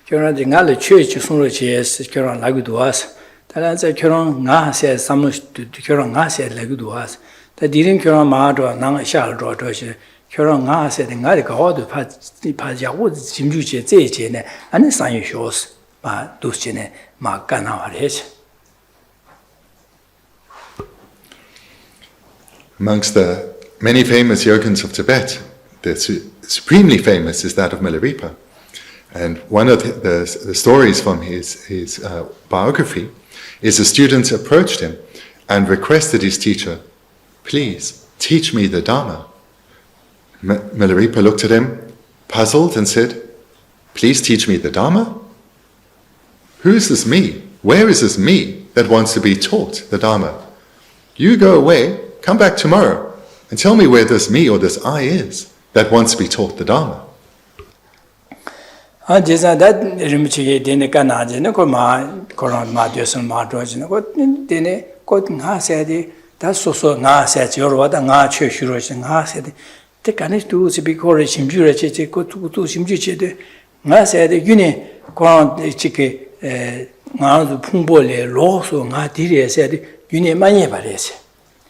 Curan, all the Church Son Roches, Curan Laguduas, that answer Curan Nah says so much to Curan Nah said Laguduas. The didn't Curan Madra, Nang Shal Roche. Curang nga said the Gari God Paja would Simjuche Zene, and the sign shows by Dusine Magana Hage. Amongst the many famous yogins of Tibet, the supremely famous is that of Milarepa. And one of the stories from his biography is a student approached him and requested his teacher, "Please teach me the Dharma." Milarepa looked at him, puzzled, and said, "Please teach me the Dharma? Who is this me? Where is this me that wants to be taught the Dharma? You go away, come back tomorrow, and tell me where this me or this I is that wants to be taught the Dharma." The Ganesh do be called Simjure, go to Simjuche. I said, Uni, Koran, Chiki, Nan Pumbole, Loso, Natiri said, Uni Manievares.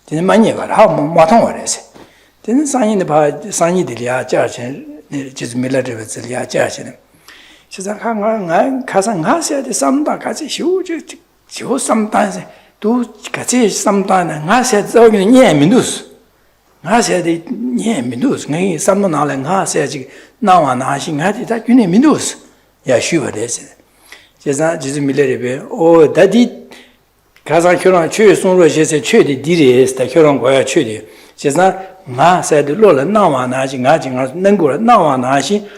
Then Manieva, how Matonvares. Then sign the part, Sani Delia Church, just military with Celia Church. She said, Kazan said, sometimes huge, sometimes do Kazi sometimes, and I said, so yeah, Mindus. I said, yeah, Mindus, someone I said, now I'm asking, how did that you name Mindus? Yeah, sure, that's just military. Oh, that did Kazan Kuran Church, no, she said, Chudi did is the Kuran Goya Chudi. She's not, I said, Lola, now I'm asking, Nangura, now I'm asking.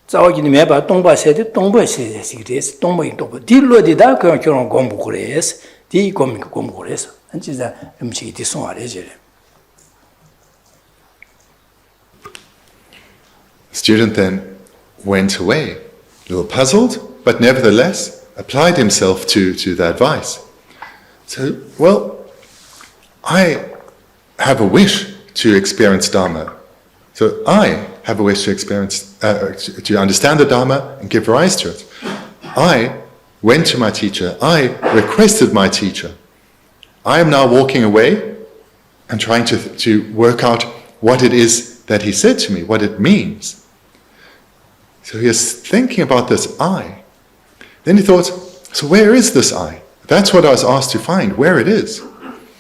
So you remember, Tomba said, Tomba says it is, Tomba in Tomba. Dillo did that Kuran Gombures, the comic Gombures, and she's a MC Disson. The student then went away, a little puzzled, but nevertheless applied himself to the advice. So, well, I have a wish to experience Dharma. So I have a wish to experience, to understand the Dharma and give rise to it. I went to my teacher. I requested my teacher. I am now walking away and trying to work out what it is that he said to me, what it means. So he is thinking about this I. Then he thought, so where is this I? That's what I was asked to find, where it is.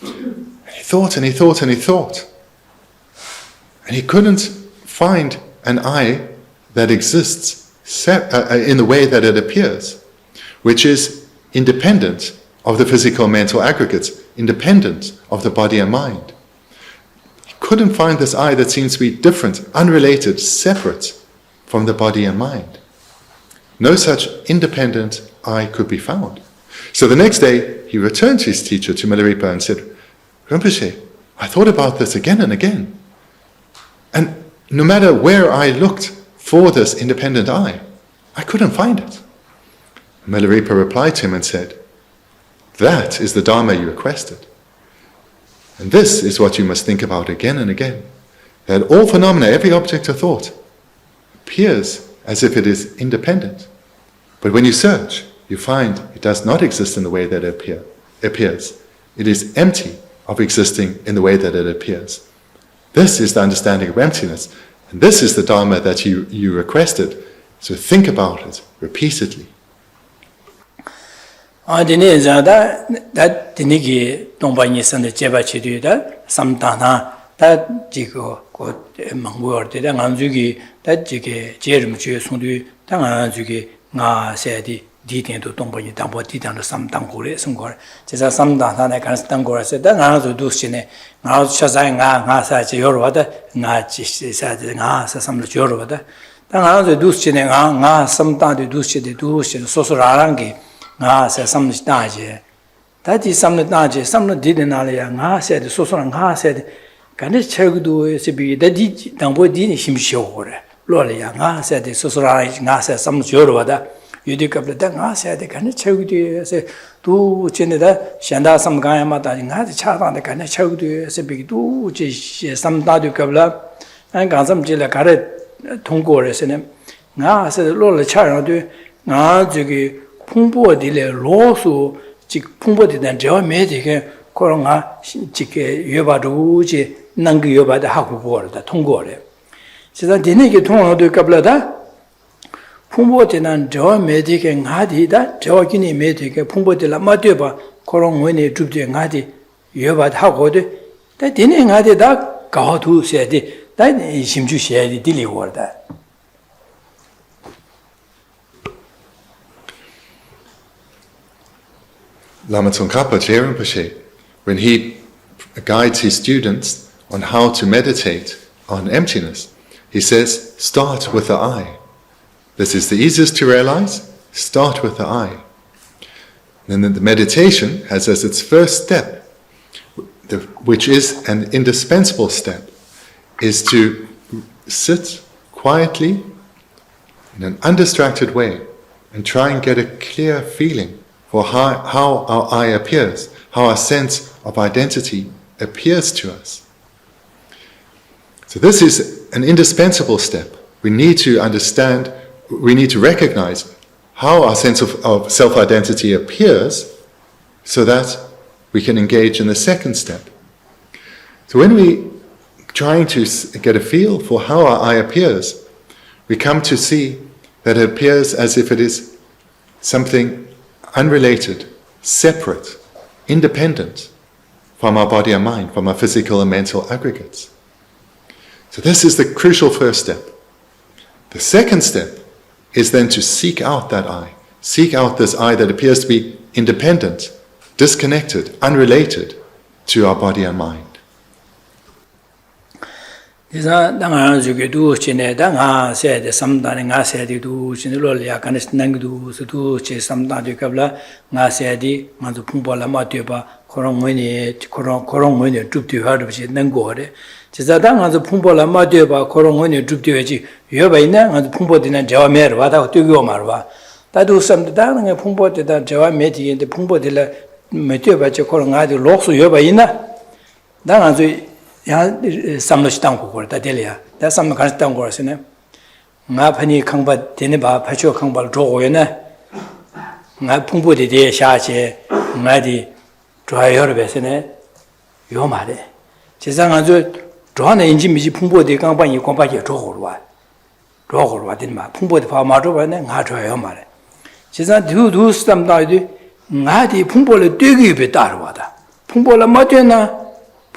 And he thought and he thought and he thought. And he couldn't find an I that exists in the way that it appears, which is independent of the physical mental aggregates, independent of the body and mind. He couldn't find this I that seems to be different, unrelated, separate from the body and mind. No such independent I could be found. So the next day, he returned to his teacher, to Milarepa, and said, "Rinpoche, I thought about this again and again. And no matter where I looked for this independent I couldn't find it." Milarepa replied to him and said, "That is the Dharma you requested. And this is what you must think about again and again. That all phenomena, every object of thought, appears as if it is independent. But when you search, you find it does not exist in the way that it appears. It is empty of existing in the way that it appears. This is the understanding of emptiness, and this is the Dharma that you requested. So think about it repeatedly. Dine zada that dinigi Dongbani san the Jeba Chidu that Samdana that Jigo got Mangor did an Anzugi that Jige Jerum Sundu Tanganzugi Na said Ditin to Dongbani Dambo Titan some Tangore, some gore. Tis some Dana can Stangora said that now to do Sine, now Shazang Nasa Yorwada, Nachi said Nasa some Jorwada. Then to do Sine, some time to do shit, do shit, Sosorangi. Said some Naje. That is some Naje, some didn't alia, said, Sosoran said, can it check do it be that did Dambo didn't him show? Lolia, said the Sosoran, said some Jorwada. You dig up the tongue, said, can it check do you? Say, do Chinda, Shanda, some guy, Matan, had a child on the can it check do you? Say, big do, some Dadu Kabla, and got some Jilla carrot, Tongores in him. Now, said Lola child, do now, Jiggy. Pumbo di le losu chik pumbo di dan jawa me di ke koronga chik yoba du ji nang yoba da haku go da tonggo le sida dine ke tongno do kabla da pumbo di dan jawa me di ke ngadi da jawa kini me di ke pumbo di la ma de ba korong wene jup de ngadi yoba da haku de da dine ngadi da ga du se di da simju se di li go da. Lama Tsongkhapa Rinpoche, when he guides his students on how to meditate on emptiness, he says, start with the I. This is the easiest to realize. Start with the I. And then the meditation has as its first step, which is an indispensable step, is to sit quietly in an undistracted way and try and get a clear feeling for how our I appears, how our sense of identity appears to us. So this is an indispensable step. We need to understand, we need to recognize how our sense of self-identity appears so that we can engage in the second step. So when we trying to get a feel for how our I appears, we come to see that it appears as if it is something unrelated, separate, independent from our body and mind, from our physical and mental aggregates. So this is the crucial first step. The second step is then to seek out that I. Seek out this I that appears to be independent, disconnected, unrelated to our body and mind. Danga zuge du chine danga said something nga said du chine lolia can nang du su che something kabla nga said ma du pumbola ma teba korong wene drup tu har bi nang go re chisa danga zu pumbola ma teba korong wene drup tu ji yoba ina nga pumbo dina jawa mer wa da tu go mar wa da du sam da nga pumbo de da jawa me ti de pumbo de la me teba che korong nga de loksu yoba ina danga zu 야 삼로시 땅고 거다 될이야. 나 삼로 가서 땅고 거스네. 나 판이 강바 되네 봐. 파초 강바를 줘고요네. 나 풍부에 대해 샤제 나디 좋아요를 배세네. 요 말에. 세상 아주 좋아하는 인지 미지 풍부에 강바이 공바게 줘고로 와. 줘고로 와 되네 마. 풍부에 봐 마줘 봐네. 나 좋아요 말에. 세상 두두 스담다이디 나디 풍부를 되게 배 따로 와다. 풍부를 맞잖아.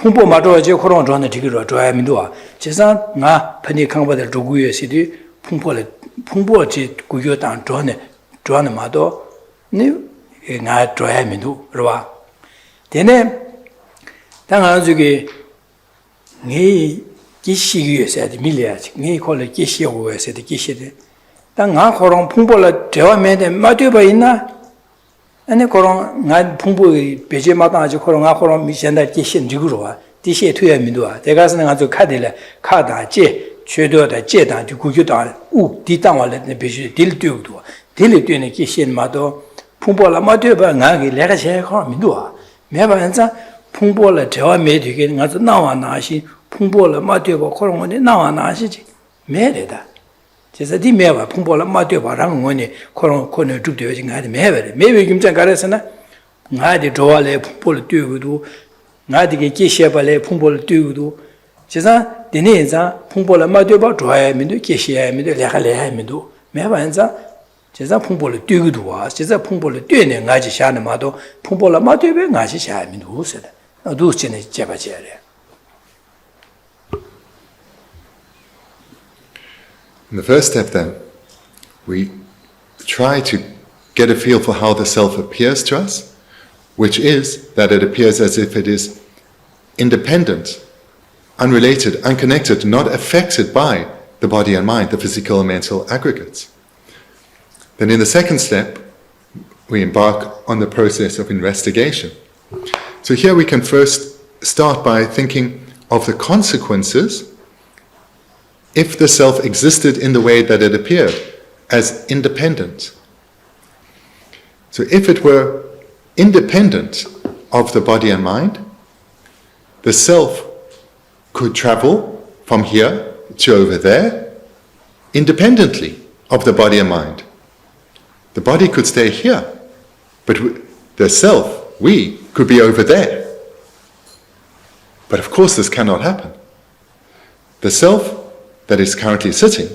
풍보 마도지 코로나 전에 되기로 좋아야 민도아 제상 나 편이 강바들 조구여시디 풍보지 구교 당 전에 마도 나 좋아야 민도 그러와 되네 당한 저기 네 기시기여서야 밀려야지 네 콜레 기시오고여서야 기시데 당나 코로나 풍보를 대화면에 마도봐 있나 아니 그런 나 풍부의 배제마다 아주 그런 아코로 미션다 기신 지구로와 디시에 투여민도와 대가서는 아주 카딜레 카다제 최도다 제다 구교다 우 디당월에 배제 딜도도 딜도네 기신마도 풍보라 마도바 나게 레가세 코민도와 매반자 풍보라 대화 매되게 가서 나와 나시 풍보라 마도바 그런 거네 나와 나시지 매래다 제가 디메와 풍보라 마도바랑 거네 그런 거네 죽되어진 거 아니 매베 김장 가래서나 나디 좋아래 풍보를 뛰고도 나디게 계셔발에 풍볼 뛰고도 제가 되네자 풍볼을 맞대봐 좋아야 민도 계셔야 민도 레할래야 민도 매반자 제가 풍볼을 뛰고도 와 제가 풍볼을 뛰네 가지 샤는 마도 풍볼을 맞대봐 가지 샤야 민도 우세다 두치네 제바제래 In the first step then, we try to get a feel for how the self appears to us, which is that it appears as if it is independent, unrelated, unconnected, not affected by the body and mind, the physical and mental aggregates. Then in the second step, we embark on the process of investigation. So here we can first start by thinking of the consequences if the self existed in the way that it appeared, as independent. So if it were independent of the body and mind, the self could travel from here to over there independently of the body and mind. The body could stay here, but the self, we, could be over there. But of course this cannot happen. The self that is currently sitting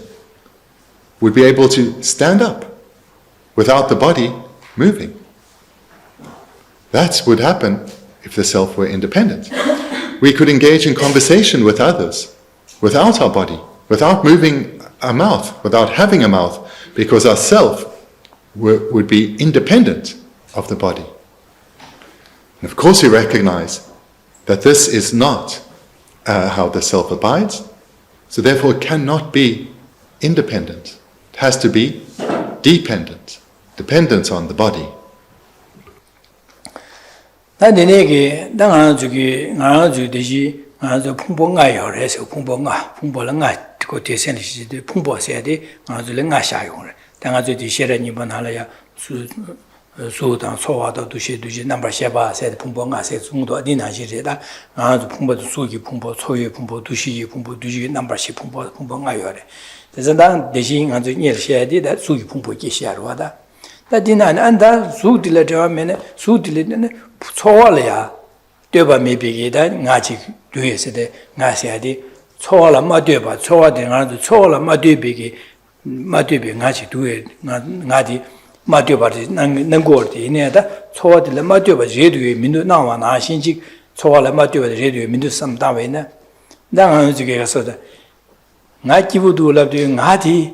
would be able to stand up without the body moving. That would happen if the self were independent. We could engage in conversation with others without our body, without moving our mouth, without having a mouth, because our self would be independent of the body. And of course we recognize that this is not how the self abides, so therefore it cannot be independent. It has to be dependent, dependent on the body. 나네게 당한 저기 나 저듯이 아주 풍부가 요래서 풍부가 그 대선의 시대 풍부해야 돼. 아주 랭가 샤용을. 당아주 디셔는 이번 하려야 수당 소화도 두시 넘버 셔바 세 풍부가 세 중도 어디나시리다. 아주 풍부도 수기 풍부 소유 풍부 두시 풍부 두시 넘버 시 풍부가 요래. 그래서 난 대신 아주 일셔야 돼. 수기 풍부 계시하러 와다. 다디난 안다 수딜에 저면에 수딜에는 초월이야. 되바 미비기다 나지 뒤에서데 나시야디 초월아 마되바 초월데 나도 초월아 마되비기 마되비 나지 뒤에 나디 마되바지 난고르디 이내다 초월데 마되바 제도에 민도 나와 나신지 초월아 마되바 제도에 민도 삼다웨나 나는 저게 가서다 나 기부도 올라도 나디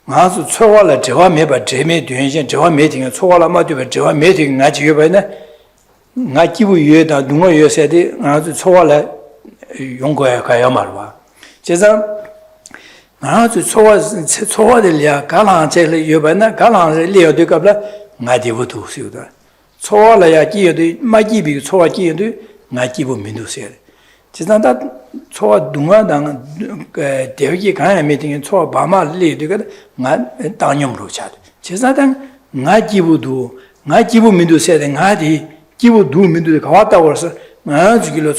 나서 초월아 저와 매바 제메 된신 저와 매팅 초월아 마되바 저와 매팅 나지 여바나 나 기부 위에다 누가 요새데 아주 초월에 용거에 가야 말와. 제가 아주 초월들이야 가랑제를 여반나 가랑을 리어도 갑라 나디부도 쓰다. 초월이야 기여도 마기비 초월기여도 나기부 민도세. 제가 다 초월 누가당 그 대기 가야 미팅 초월 바마 리도가 나 당념으로 차도. 제가 당 나기부도 나기부 민도세데 나디 기부 두 민들이 가왔다고 해서 나주기로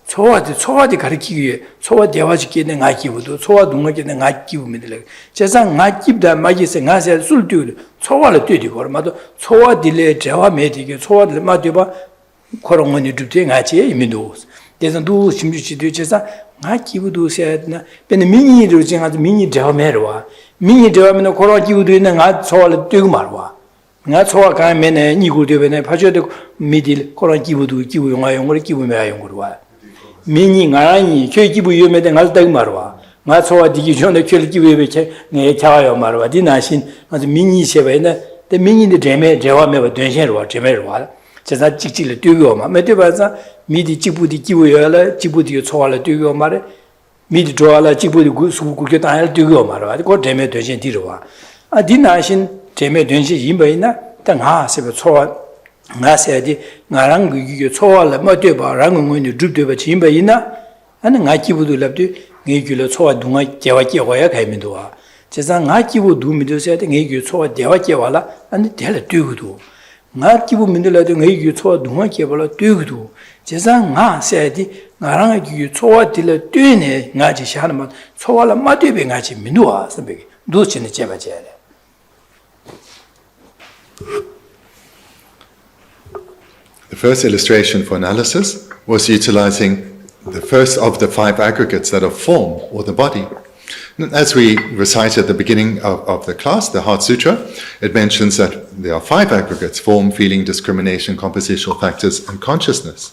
초와디 가르치기 위해 초와 대화시키게 나 기부도 초와 동하게 나 기부 민들 제상 나 기부다 마기세 나세 술뛰고 초와를 뛰고 그러마도 초와 딜레 대화 매디게 초와를 마디바 코롱원이 두대 같이 이민도 그래서 두 심주치도 제상 나 기부도 세나 근데 미니로 지금 미니 대화 매러와 미니 대화면 코롱 기부도 있는 나 초와를 뛰고 말와 나 초와 가면에 니고되베네 파줘도 미딜 코란 기부도 기부 영화 용을 기부 매야 용으로 와 미니 나라니 교 기부 요매된 알다고 말와 나 초와 디기 전에 교 기부에 내 자와요 말와 디나신 아주 미니 셰베네 데 미니데 제메 제와메 된신로 와 제메로 와 제가 찍찍을 뛰고 마 메데바자 미디 기부디 기부여라 기부디 초와를 뛰고 말에 미디 좋아라 기부디 구구게 다할 뛰고 말와 그 제메 된신 뒤로 와아 디나신 제메 된시 임바이나 땅하 세베 초와 나세디 나랑 그게 초와를 못돼 봐랑 응원이 줍되바 임바이나 아니 나기부도 랍디 네길로 초와 동아 개와야 가면도 와 제가 나기부 두미도세데 네기 초와 개와라 아니 될 뛰고도 나기부 민들라도 네기 초와 동아 개발라 뛰고도 제가 나세디 나랑 그게 초와 딜 뛰네 나지 하나만 초와라 못돼 나지 민도와 선배기 누치네 제바제래 The first illustration for analysis was utilizing the first of the 5 aggregates that are form, or the body. As we recite at the beginning of the class, the Heart Sutra, it mentions that there are 5 aggregates: form, feeling, discrimination, compositional factors, and consciousness.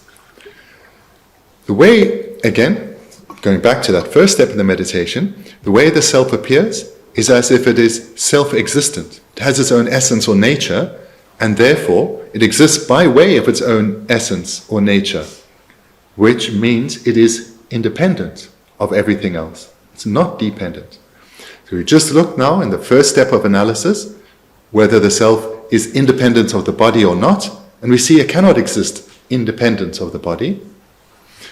The way, again, going back to that first step in the meditation, the way the self appears is as if it is self-existent. It has its own essence or nature, and therefore it exists by way of its own essence or nature, which means it is independent of everything else. It's not dependent. So we just look now in the first step of analysis whether the self is independent of the body or not, and we see it cannot exist independent of the body.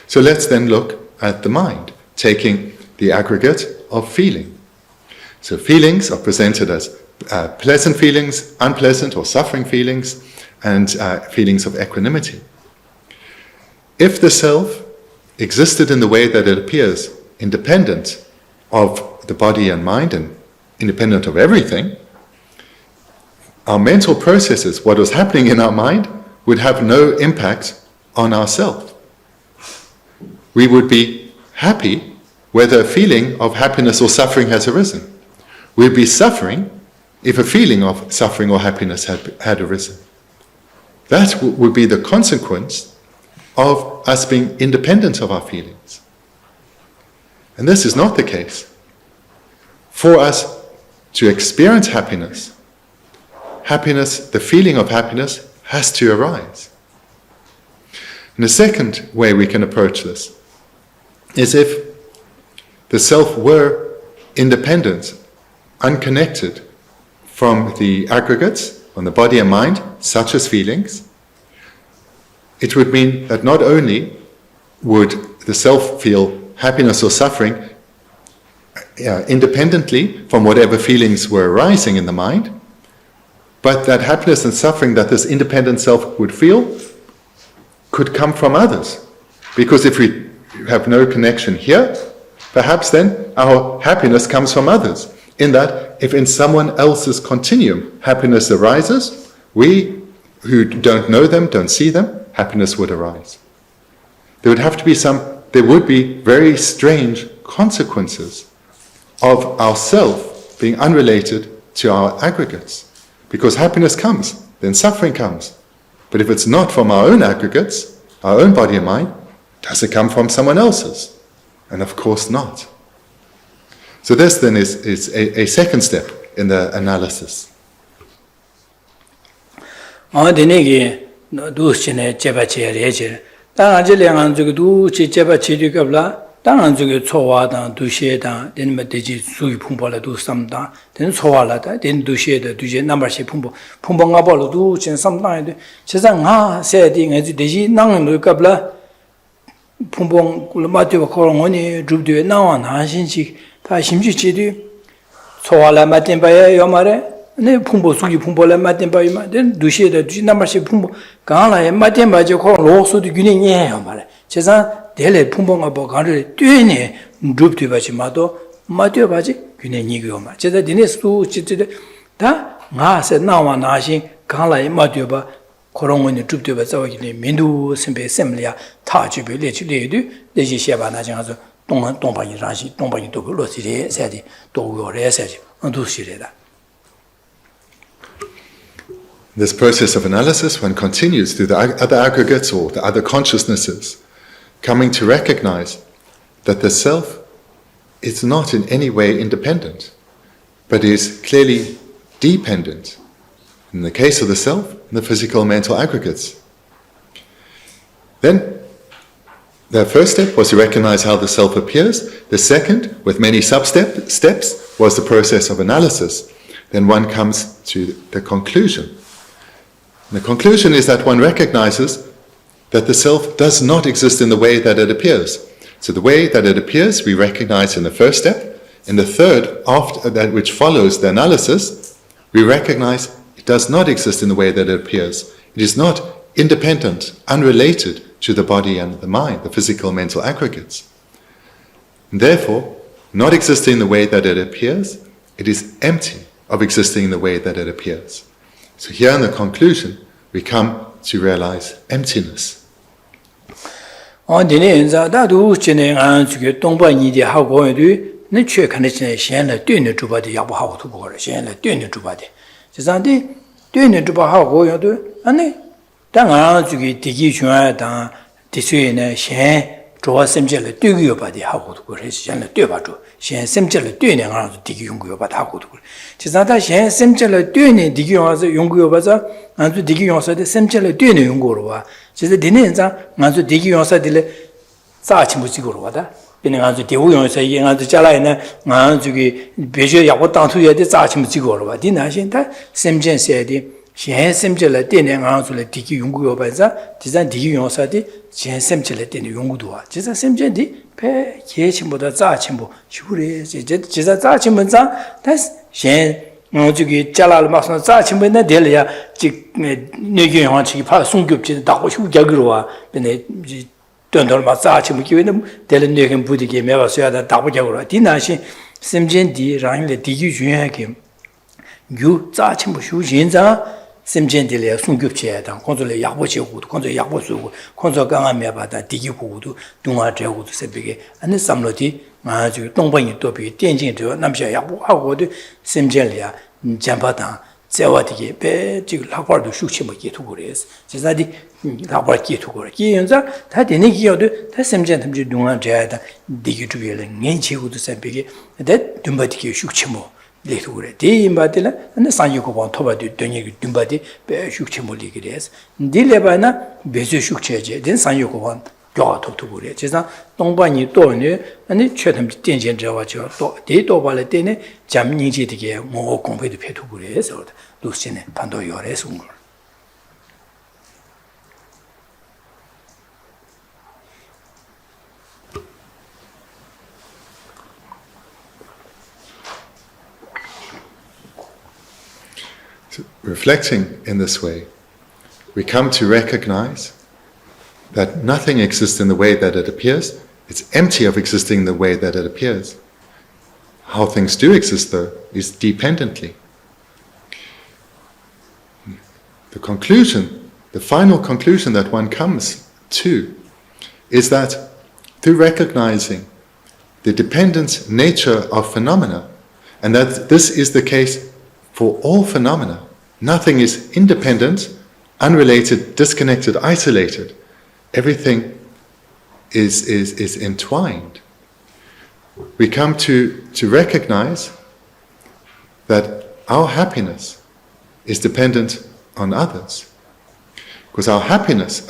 So let's then look at the mind, taking the aggregate of feeling. So feelings are presented as pleasant feelings, unpleasant or suffering feelings, and feelings of equanimity. If the self existed in the way that it appears, independent of the body and mind and independent of everything, our mental processes, what was happening in our mind, would have no impact on ourself. We would be happy whether a feeling of happiness or suffering has arisen. We'd be suffering if a feeling of suffering or happiness had arisen. That would be the consequence of us being independent of our feelings. And this is not the case. For us to experience happiness, the feeling of happiness has to arise. And the second way we can approach this is if the self were independent, unconnected from the aggregates, from the body and mind, such as feelings, it would mean that not only would the self feel happiness or suffering independently from whatever feelings were arising in the mind, but that happiness and suffering that this independent self would feel could come from others. Because if we have no connection here, perhaps then our happiness comes from others. In that, if in someone else's continuum happiness arises, we who don't know them, don't see them, happiness would arise. There would be very strange consequences of ourself being unrelated to our aggregates. Because happiness comes, then suffering comes. But if it's not from our own aggregates, our own body and mind, does it come from someone else's? And of course not. So this then is a second step in the analysis. 당한 저기 초와다 두시에다 되는 되지 수위 풍보라 두 삼다 되는 초와라다 되는 두시에다 두제 넘버시 풍보가 벌도 진 삼다에 세상 하 세딩에 되지 나는 갑라 풍봉 굴마티와 코롱원이 줍드에 나와 나신식 다 심지지디 초와라 맞된 바야 요 말에 네 풍보 수기 풍보라 맞된 바야 된 두시에다 두지 넘버시 풍보 강라에 맞된 바죠 코롱 로스도 균형이에요 말에 세상 대래 풍봉가 보가를 뛰네 줍드 바지 마도 마디어 바지 균형이고요 말 제가 디네스도 지지데 다 나세 나와 나신 강라에 마디어 바 코롱원이 줍드 바 자와기네 민두 선배 셈리아 타주비 레치레도 내지 셰바나 장아서 동방이 라시 동방이 또 로시레 세디 도요레 세지 안두시레다. This process of analysis, when continues through the other aggregates or the other consciousnesses, coming to recognize that the self is not in any way independent, but is clearly dependent. In the case of the self, the physical mental aggregates. Then, the first step was to recognize how the self appears. The second, with many steps, was the process of analysis. Then one comes to the conclusion. And the conclusion is that one recognizes that the self does not exist in the way that it appears. So the way that it appears, we recognize in the first step. In the third, after that which follows the analysis, we recognize it does not exist in the way that it appears. It is not independent, unrelated to the body and the mind, the physical mental aggregates. And therefore, not existing in the way that it appears, it is empty of existing in the way that it appears. So here in the conclusion, we come to realize emptiness. On the names are that who chinning and to get don't buy the how going to the church connection, Shan doing it to body, how to go, Shan doing it to body. Just doing it to how go you do, and then down to get the Gishua down this way in Shan. Draw some jelly, do you about the how to go, Shan do about to Shan some jelly doing around to dig you about how to go. Just not that Shan some jelly doing it, dig you as a young bazaar, and to dig you also the same jelly doing a young just the dinner, and to dig you also the such music. Being on the Dewu say, and the Jalina, and to get Beja Yabotan to the such music. Dinner, same gen said, she has some jelly dinner around to the dig you bazaar, design dig you also the. Semchele in Yungudua, just a same jendy, pay Yachimbo the Zachimbo, sure is just a Zachimbanza, that's Shen, to get Jalal Mason Zachimbo in the Delia, Niggy on Chi Pasungup, the Dakushu Jagua, then they don't know about Zachim, giving them, telling you can put the game ever so that Dabujagura, Dinashi, Sem Jendi, Rang the Diju came. You Zachimbo Shujinza. Semgentile, Sungupche, Console Yaboche, Console Yabosu, Console Gamabata, Digudu, Dunga Jagu Sebige, and the Samloti, Maju, Tongbang Topi, Tianjin to Namsha Yabu, how would Semgelia, Jampatan, Sewati, Pe, Lapard, Shuchimaki to Gores, Cesadi, Lapaki to Gorki, that in a year, that Semgentum Dunga Jada, Digutu, Nanchi would Sebige, that Dumbatiki Shuchimo. Leture, Batilla, and the San Yuko Toba Dunya Dumbati, Shukchimo Ligres, Dilebana, Bezu Shukche, then San Yuko Gato to Gure, Chesa, Dongbani Dorne, and the Chatham Tension Javacho, De Dobalatene, Jamniji to get more compared to Petugures or Lucine Pandoyores Ungur. Reflecting in this way, we come to recognize that nothing exists in the way that it appears. It's empty of existing in the way that it appears. How things do exist, though, is dependently. The conclusion, the final conclusion that one comes to, is that through recognizing the dependent nature of phenomena, and that this is the case for all phenomena, nothing is independent, unrelated, disconnected, isolated. Everything is entwined. We come to recognize that our happiness is dependent on others. Because our happiness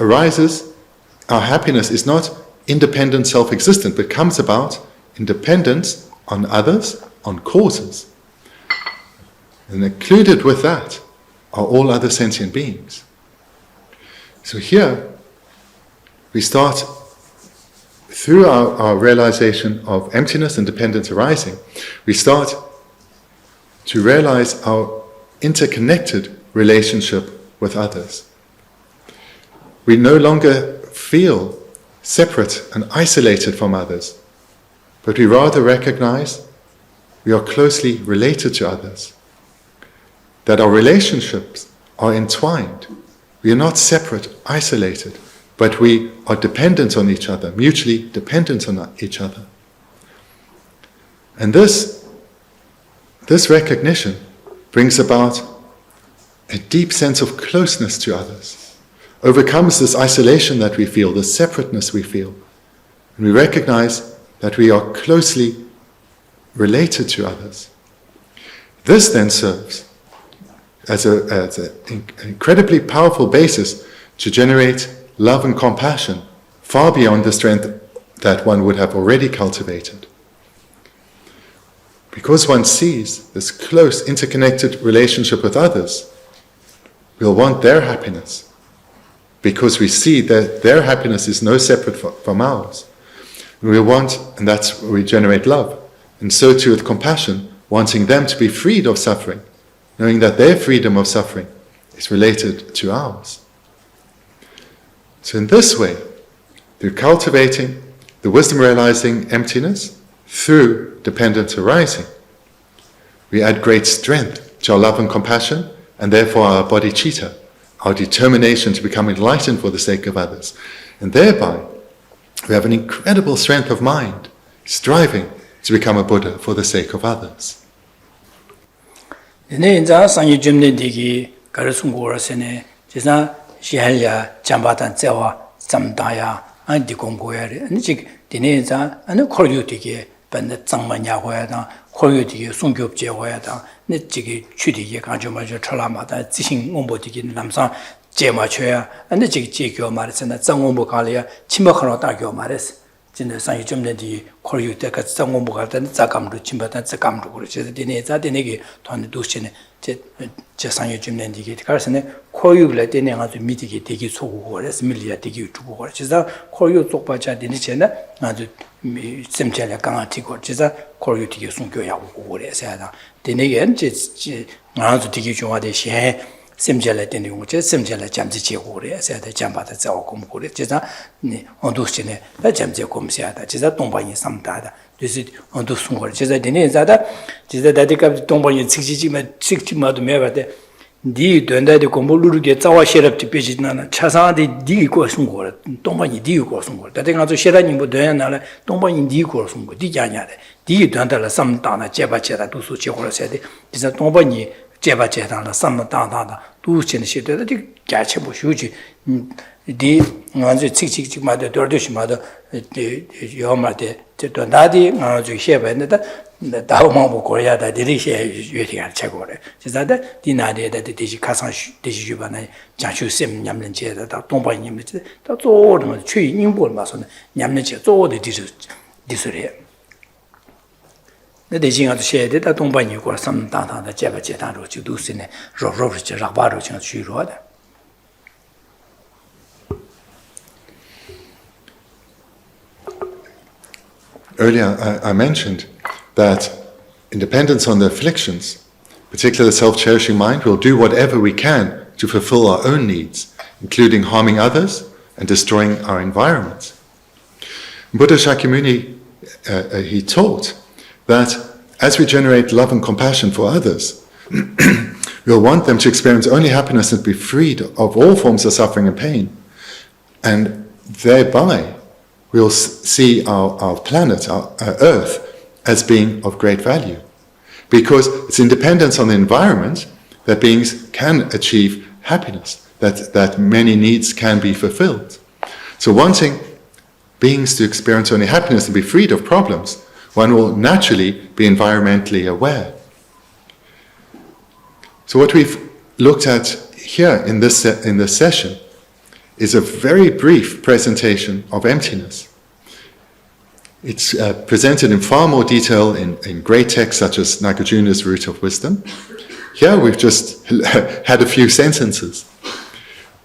is not independent, self-existent, but comes about in dependence on others, on causes. And included with that are all other sentient beings. So here, we start, through our realization of emptiness and dependence arising, we start to realize our interconnected relationship with others. We no longer feel separate and isolated from others, but we rather recognize we are closely related to others, that our relationships are entwined. We are not separate, isolated, but we are dependent on each other, mutually dependent on each other. And this recognition brings about a deep sense of closeness to others, overcomes this isolation that we feel, this separateness we feel. And we recognize that we are closely related to others. This then serves as an incredibly powerful basis to generate love and compassion far beyond the strength that one would have already cultivated. Because one sees this close, interconnected relationship with others, we'll want their happiness, because we see that their happiness is no separate from ours. And that's where we generate love. And so too with compassion, wanting them to be freed of suffering, knowing that their freedom of suffering is related to ours. So in this way, through cultivating the wisdom realizing emptiness through dependence arising, we add great strength to our love and compassion, and therefore our bodhicitta, our determination to become enlightened for the sake of others. And thereby, we have an incredible strength of mind, striving to become a Buddha for the sake of others. 인자 상이 좀네 디기 가르송고라세네 제가 시할야 잠바단 제와 잠다야 안디 공고야리 아니지 디네자 아니 코르유디게 반데 장만야고야다 코르유디게 송교업제고야다 네지기 취디게 가져마저 철라마다 지신 공보디기 남상 제마쳐야 아니 지기 지교 말했으나 장공부 갈이야 침박하러 다교 말했어 진짜 상이 좀네디 코르유 때가 장공부 갈 때는 자감도 침바단 자감도 그러지 디네자 디네기 돈이 도시네 제 상이 좀네디게 가르스네 코유를 때네 아주 미디게 되게 소고 그래서 밀리아 되게 주고 그래서 코유 쪽바자 디네체나 아주 셈절에 강아티고 진짜 코유 되게 송교야고 그래서 디네게 제 아주 되게 좋아되시 셈절에 되는 거죠. 셈절에 잠지 제고 그래서 잠바다 자고 공 그래. 진짜 네 언도시네 잠지 공시하다. 진짜 동방이 삼다다. 그래서 언도 숨걸 진짜 되네 자다. 진짜 다디가 동방이 직지지만 직지마도 매바데 니 된다데 공부르게 자와 셰럽티 베지나나 차상데 니 고승고 동방이 니 고승고 다데 가서 셰라님 뭐 되나라 동방이 니 고승고 디냐냐데 니 된다라 삼다나 제바제다 두수 제고라세데 진짜 동방이 제바제다나 삼다다다 두치는 시대도 같이 보시지 디 먼저 칙칙칙마다 돌듯이마다 요마데 저 나디 아주 셰바는데 다음만 보고 해야다 디리시에 유티가 최고래 진짜다 디나데다 디지 가상 디지 주반에 장슈심 냠는 제다 동방님 다 조르면 최인볼 마서는 냠는 제 조르 디스레 내대징아도 셰데다 동방이 고 삼다다다 제바제다로 주두스네 로로르지 라바로 저 주로다 Earlier I mentioned that in dependence on the afflictions, particularly the self-cherishing mind will do whatever we can to fulfill our own needs, including harming others and destroying our environment. Buddha Shakyamuni, he taught that as we generate love and compassion for others, we'll want them to experience only happiness and be freed of all forms of suffering and pain. And thereby, we'll see our planet, our Earth, as being of great value. Because it's in dependence on the environment that beings can achieve happiness, that many needs can be fulfilled. So wanting beings to experience only happiness and be freed of problems, one will naturally be environmentally aware. So what we've looked at here in this session is a very brief presentation of emptiness. It's presented in far more detail in great texts such as Nagarjuna's Root of Wisdom. Here we've just had a few sentences.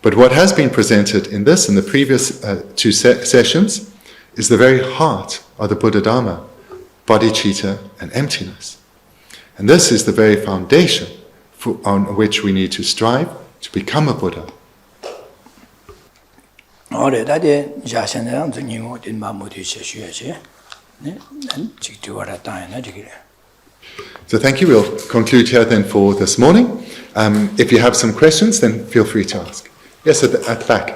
But what has been presented in this and the previous two sessions is the very heart of the Buddha Dharma, bodhicitta and emptiness. And this is the very foundation on which we need to strive to become a Buddha. So thank you. We'll conclude here then for this morning. If you have some questions, then feel free to ask. Yes, at the back.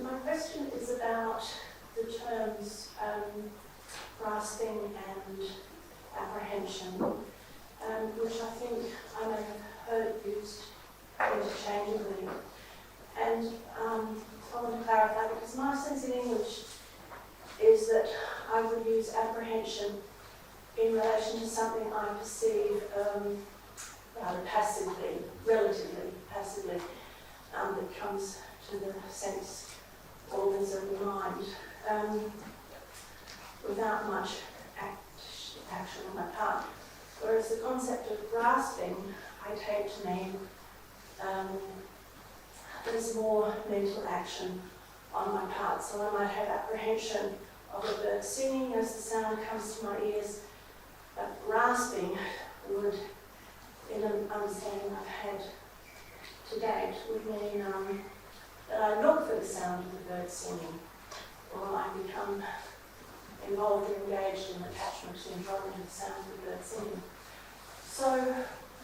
My question is about the terms grasping and apprehension, which I think I may have heard used interchangeably. And I want to clarify, because my sense in English is that I would use apprehension in relation to something I perceive rather passively, relatively passively, that comes to the sense organs of the mind, without much action on my part. Whereas the concept of grasping, I take to mean there's more mental action on my part. So I might have apprehension of a bird singing as the sound comes to my ears, but grasping would, in an understanding I've had to date, would mean that I look for the sound of the bird singing, or I become involved and engaged in attachment to enjoyment of the sound of the bird singing. So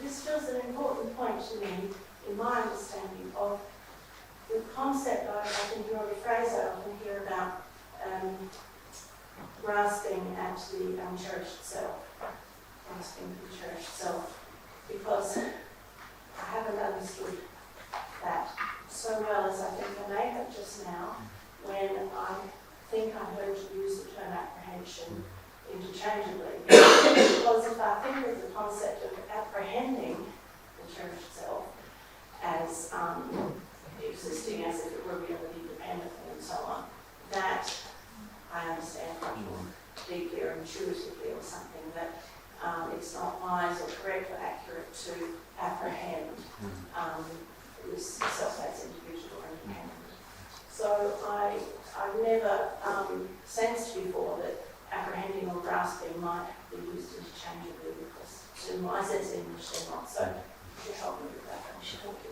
this feels an important point to me in my understanding of the concept I often hear, or the phrase I often hear about grasping at the uncherished self, grasping the cherished self, because I haven't understood that so well as I think I may have just now, when I think I heard you use the term apprehension interchangeably. Because if I think of the concept of apprehending the cherished self as existing as if it were reality dependently and so on, that I understand much more deeply or intuitively, or something that it's not wise or correct or accurate to apprehend this self as individual or independent. So I've never sensed before that apprehending or grasping might be used interchangeably, because in my sense in English they're not. So could you help me with that? Thank you.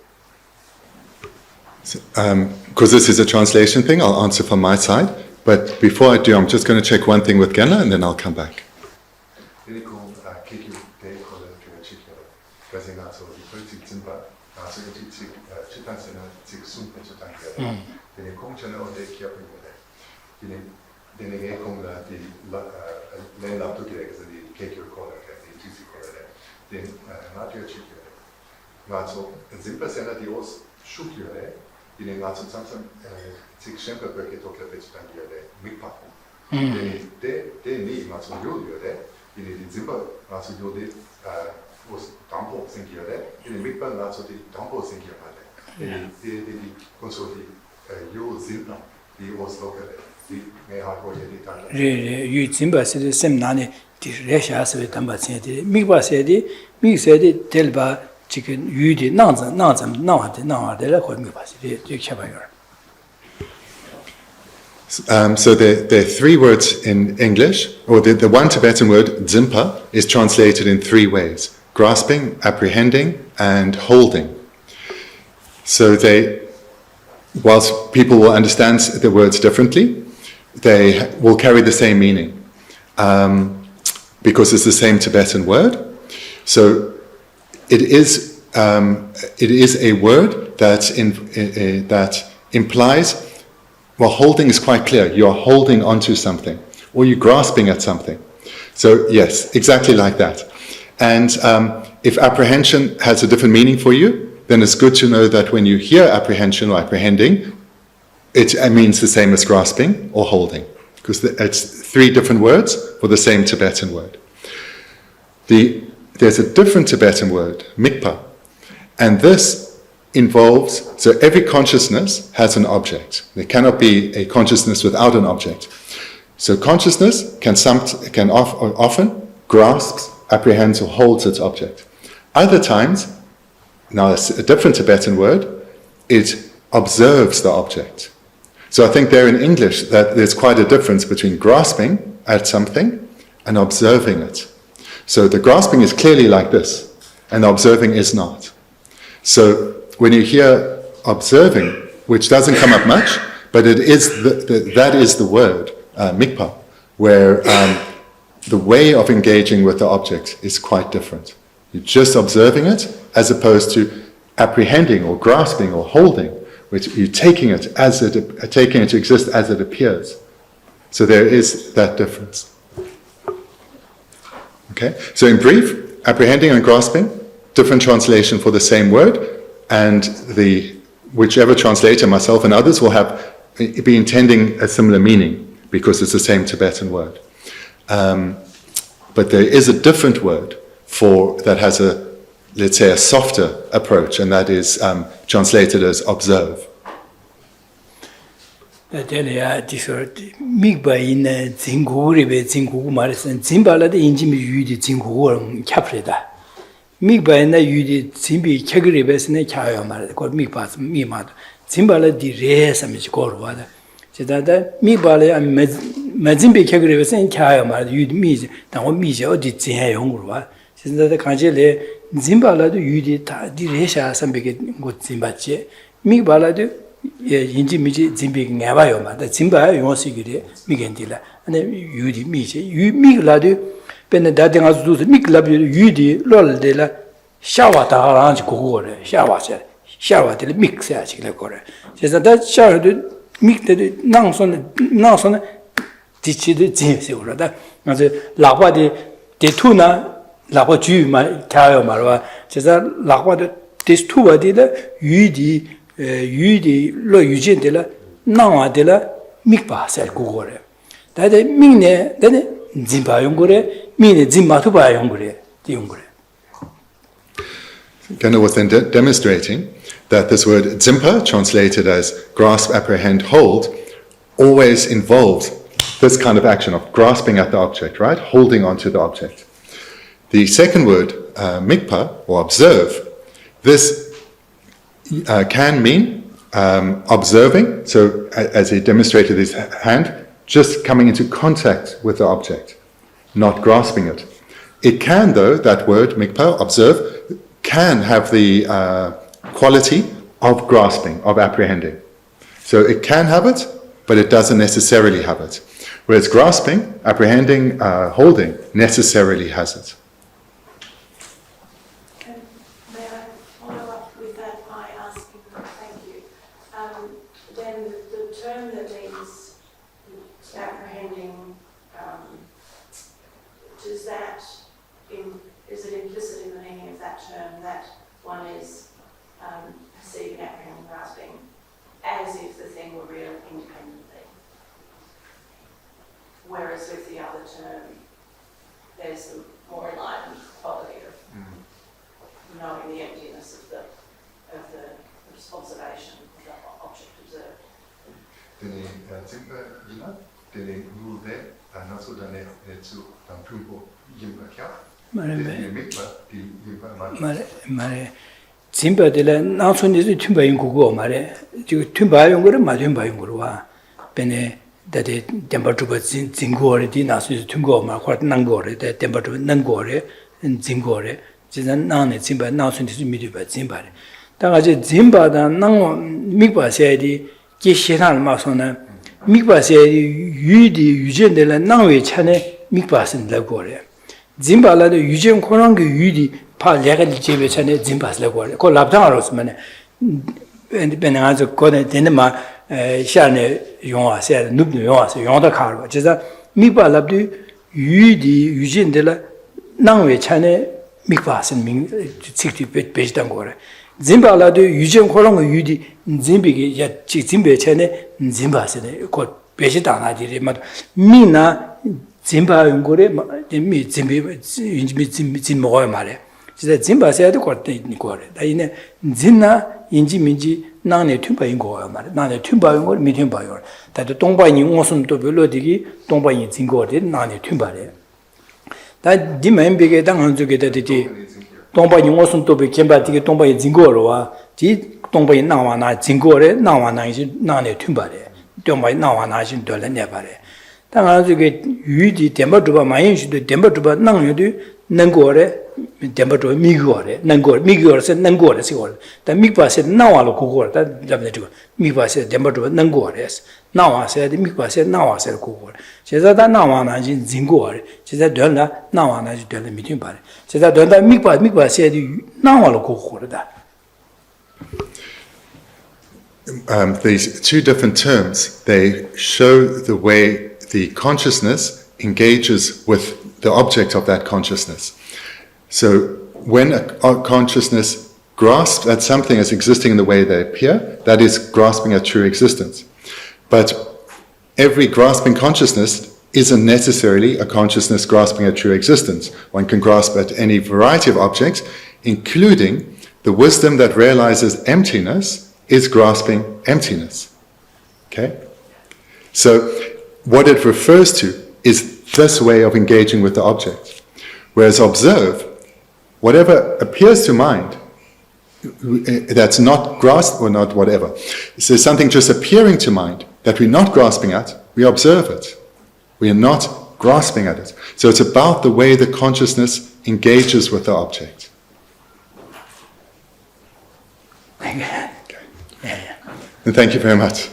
Because this is a translation thing, I'll answer from my side. But before I do, I'm just going to check one thing with Genla, and then I'll come back. yu zimba se sem nani di resha se tamba se di migba se di mig se di telba chicken yu di nangzam de la ko migba se di chaba yor. So there are three words in English, or the one Tibetan word, dzimpa, is translated in three ways: grasping, apprehending, and holding. So whilst people will understand the words differently, they will carry the same meaning, because it's the same Tibetan word. So it is a word that implies, well, holding is quite clear. You're holding onto something, or you're grasping at something. So yes, exactly like that. And if apprehension has a different meaning for you, then it's good to know that when you hear apprehension or apprehending, it means the same as grasping or holding, because it's three different words for the same Tibetan word. There's a different Tibetan word, mikpa, and this involves, so every consciousness has an object. There cannot be a consciousness without an object. So consciousness can often grasps, apprehends, or holds its object. Other times, now it's a different Tibetan word, it observes the object. So I think there in English that there's quite a difference between grasping at something and observing it. So the grasping is clearly like this, and the observing is not. So when you hear observing, which doesn't come up much, but it is that is the word, mikpa, where the way of engaging with the object is quite different. You're just observing it, as opposed to apprehending or grasping or holding, which you're taking it to exist as it appears. So there is that difference. Okay, so in brief, apprehending and grasping, different translation for the same word, and whichever translator, myself and others, will be intending a similar meaning, because it's the same Tibetan word. But there is a different word that has let's say, a softer approach, and that is translated as observe. Zimbaladu yudi ta di resha sambeke go zimbache mi baladu yinji miji zimbe ngaba yo ma da zimba yo sigire mi gendila ane yudi miji mi ladu ben da denga zu mi lab yudi lol de la 샤와 다랑지 고고래 샤와세 샤와들 믹스하지 그래 그래서 다 샤도 믹데 나선 디치드 진세오라다 그래서 라바데 데투나 라바 주마 타요 말와 그래서 라바데 데스투바디다 유디 로 유진데라 나와데라 믹바세 고고래 다데 믹네 다데 진바용고래 미네 진마투바용고래 디용고래. Gendün was then demonstrating that this word dzimpa, translated as grasp, apprehend, hold, always involves this kind of action of grasping at the object, right? Holding onto the object. The second word, mikpa, or observe, this can mean observing, so as he demonstrated his hand, just coming into contact with the object, not grasping it. It can, though, that word, mikpa, observe, can have the quality of grasping, of apprehending. So it can have it, but it doesn't necessarily have it. Whereas grasping, apprehending, holding, necessarily has it. May I follow up with that by asking, thank you, then the term that means apprehending, does that, is it implicit in the meaning of that term that one is perceiving, apprehending, grasping as if the thing were real independently? Whereas with the other term, there's the more enlightened quality of knowing the emptiness of the observation of the object observed. 말에 진바들에 나선에서 튠바인 고고 말에 지금 튠바용 거를 마튠바용 거로 와 베네 다데 템퍼처 진고르디 나선에서 튠고 말 과트 난고르 데 템퍼처 난고르 진고르 지난 나네 진바 나선에서 미디바 진바레 다가지 진바다 난 미바세디 게시한 마선에 미바세디 유디 유전들에 나외 차네 미바슨 라고레 진바라도 유전 코랑 그 유디 파 레가리 제베 차네 진바스라고 그 랍장으로서만 베나가서 거네 되는마 샤네 용화세 눕는 용화세 용다 카로 그래서 미바랍도 유디 유전들에 나외 차네 미바슨 민 직접 베지단 거래 진바라도 유전 코랑 그 유디 진비게 야 진베 차네 진바스네 그 베지다나디리 마 미나 진바용 거래 미 진비 먹어야 말해. 진짜 진바세야도 거때 있는 거래. 다이네 진나 인지민지 나네 튠바인 거야 말해. 나네 튠바인 거 미튠바요. 다도 동바인 옷은도 별로디기 동바인 진거래 나네 튠바래. 다 디멘비게 당한쪽에 되지. 동바인 옷은도 비 켐바디게 동바인 진거로 와. 지 동바인 나와나 진거래 나와나 이제 나네 튠바래. 동바인 나와나 신 돌래 내바래. 당하게 유디 템버주바 마인슈도 템버주바 낭유도 능고래 템버주 미고래 능고 미고서 능고래 시고 다 미바세 나와로 고고래 다 잡내주 미바세 템버주바 능고래스 나와세 미바세 나와세 고고래 제가 다 나와나 진고래 제가 된다 나와나 된다 미팅 바래 제가 된다 미바세 나와로 고고래다. These two different terms, they show the way the consciousness engages with the object of that consciousness. So when a consciousness grasps at something as existing in the way they appear, that is grasping at true existence. But every grasping consciousness isn't necessarily a consciousness grasping at true existence. One can grasp at any variety of objects, including the wisdom that realizes emptiness is grasping emptiness. Okay? So what it refers to is this way of engaging with the object. Whereas observe, whatever appears to mind, that's not grasped or not whatever. So something just appearing to mind that we're not grasping at, we observe it. We are not grasping at it. So it's about the way the consciousness engages with the object. Okay. And thank you very much.